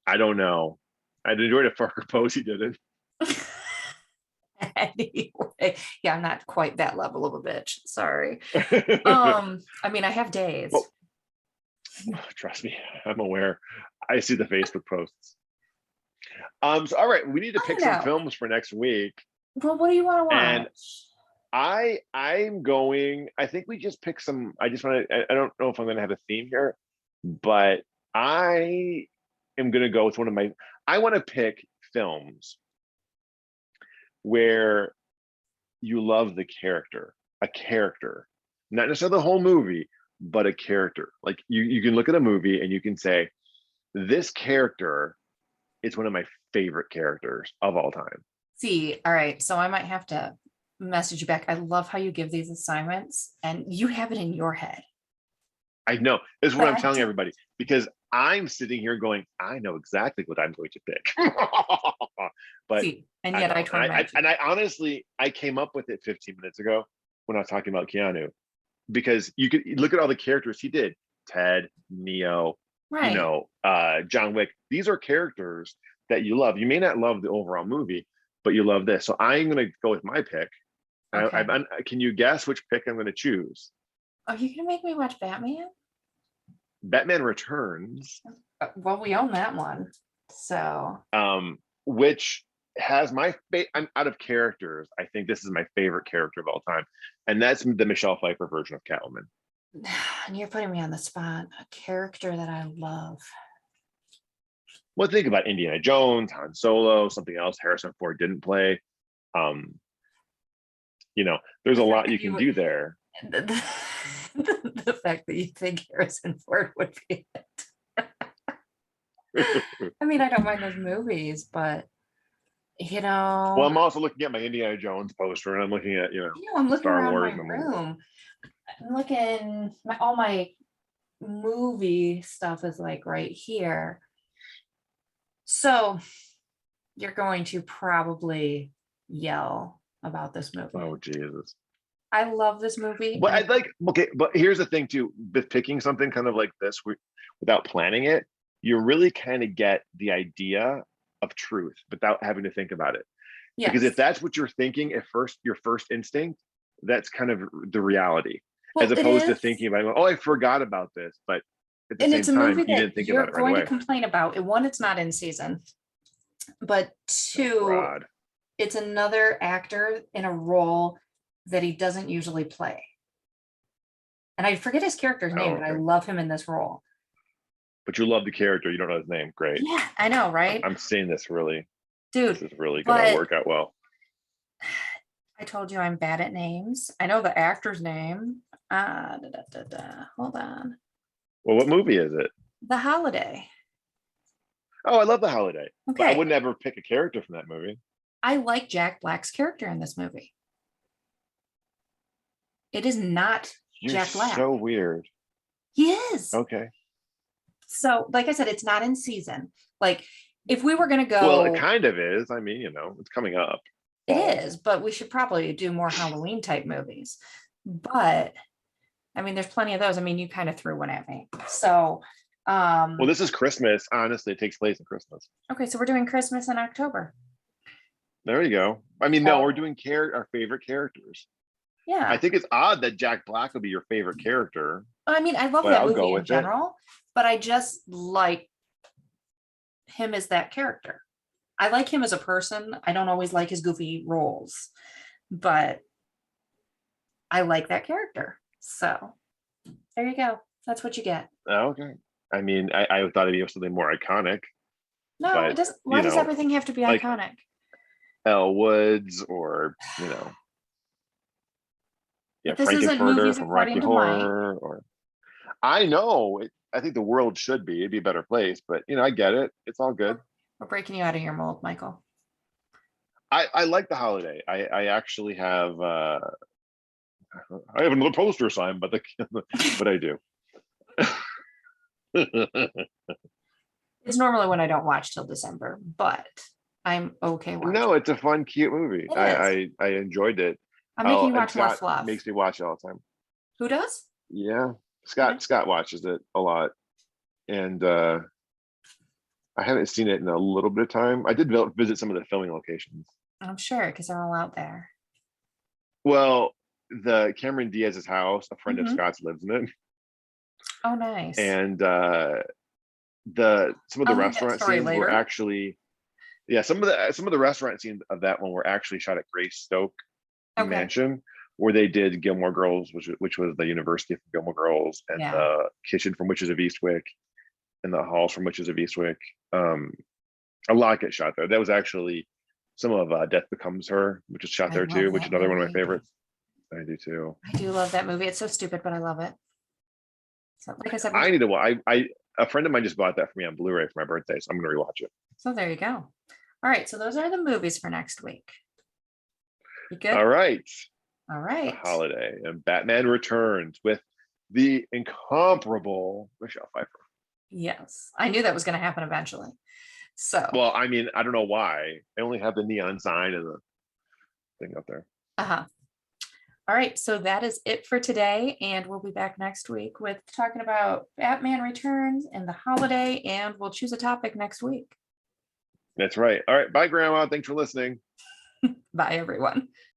I don't know. I'd enjoyed it for her pose. He didn't. Anyway, yeah, I'm not quite that level of a bitch. Sorry. I mean, I have days. Well, trust me, I'm aware. I see the Facebook posts. So all right, we need to I pick some know. films for next week. Well, what do you want to And watch? I'm going, I think we just pick some. I just want to, I don't know if I'm gonna have a theme here, but I am gonna go with one of my, I want to pick films where you love the character, a character, not necessarily the whole movie, but a character. Like you can look at a movie and you can say, this character is one of my favorite characters of all time. See, all right. So I might have to message you back. I love how you give these assignments and you have it in your head. I know this is what But I'm I telling do everybody, because I'm sitting here going, I know exactly what I'm going to pick. But see, and I yet I don't. torment you. And I honestly, I came up with it 15 minutes ago when I was talking about Keanu, because you could look at all the characters he did. Ted, Neo, Right. John Wick. These are characters that you love. You may not love the overall movie, but you love this. So I'm going to go with my pick. Okay. Can you guess which pick I'm going to choose? Are you gonna make me watch Batman? Batman Returns, Well, we own that one. So which has I'm out of characters. I think this is my favorite character of all time, and that's the Michelle Pfeiffer version of Catwoman. and you're putting me on the spot. A character that I love. Well, think about Indiana Jones, Han Solo, something else Harrison Ford didn't play. Um, there's The a fact lot that you you can would do there. the fact that you think Harrison Ford would be it. I mean, I don't mind those movies, but you Well, know, I'm also looking at my Indiana Jones poster, and I'm looking at I'm looking Star around Wars, my and I'm like, room. I'm looking all my movie stuff is like right here. So you're going to probably yell about this movie. oh Jesus. I love this movie. But I'd like, okay, but here's the thing too, with picking something kind of like this without planning it, you really kind of get the idea of truth without having to think about it. Because if Yes. that's what you're thinking at first, your first instinct, that's kind of the reality, as Well, it opposed to is. thinking about, oh, I forgot about this. But at the And same it's a time, movie you that didn't think about you're it right going to away. complain about. One, it's not in season, but Oh, two, God. it's another actor in a role that he doesn't usually play. And I forget his character's name, Oh, but I okay. love him in this role. But you love the character. You don't know his name. Great. Yeah, I know, right? I'm seeing this really. This Dude, is really going to but work out well. I told you I'm bad at names. I know the actor's name. Hold on. Well, what movie is it? The Holiday. Oh, I love The Holiday. But I Okay. would never pick a character from that movie. I like Jack Black's character in this movie. It is not You're Jack Black. so weird. He is. Okay. So, like I said, it's not in season. Like, if we were going to Well, it go, kind of is. I mean, it's coming up. it is, but we should probably do more Halloween type movies. But I mean, there's plenty of those. I mean, you kind of threw one at me. So, Well, this is Christmas. Honestly, it takes place in Christmas. okay, so we're doing Christmas in October. There you go. I mean, no, we're doing our favorite characters. Yeah. I think it's odd that Jack Black would be your favorite character. I mean, I love But that I'll movie go in with it. general, but I just like him as that character. I like him as a person. I don't always like his goofy roles, but I like that character. So there you go. That's what you get. Okay. I mean, I thought it'd be something more iconic, No, it but doesn't. Why does everything have to be like iconic? Elle Woods or But this isn't Frankenfurter movies from according Rocky to Mike. Horror. Or I know, I think the world should be. It'd be a better place, but I get it. It's all good. We're breaking you out of your mold, Michael. I like the holiday. I actually have. I have another poster signed, but but I do. It's normally when I don't watch till December, but I'm okay watching. No, it's a fun, cute movie. It is. I enjoyed it. I'm making you And watch more Scott fluff. makes me watch it all the time. Who does? Yeah, Okay. Scott watches it a lot, and I haven't seen it in a little bit of time. I did visit some of the filming locations. I'm sure because they're all out there. Well, the Cameron Diaz's house, a friend of Mhm. Scott's lives in it, Oh, nice. and some of the I'll leave that restaurant story scenes were later. actually, yeah, some of the restaurant scenes of that one were actually shot at Grace Stoke Okay. Mansion, where they did Gilmore Girls, which was the University of Gilmore Girls, and Yeah. the kitchen from Witches of Eastwick, and the halls from Witches of Eastwick. A lot gets shot there. That was actually some of Death Becomes Her, which is shot I there too, love which is that another one of my movie. favorites. I do too. I do love that movie. It's so stupid, but I love it. So, like I said, I need to. I a friend of mine just bought that for me on Blu-ray for my birthday, so I'm gonna rewatch it. so there you go. All right, so those are the movies for next week. You good? All right. All The right. holiday and Batman Returns with the incomparable Michelle Pfeiffer. Yes, I knew that was going to happen eventually. So, Well, I mean, I don't know why. I only have the neon sign and the thing up there. uh-huh. All right, so that is it for today, and we'll be back next week with talking about Batman Returns and the holiday, and we'll choose a topic next week. That's right. All right. Bye, Grandma. Thanks for listening. Bye, everyone.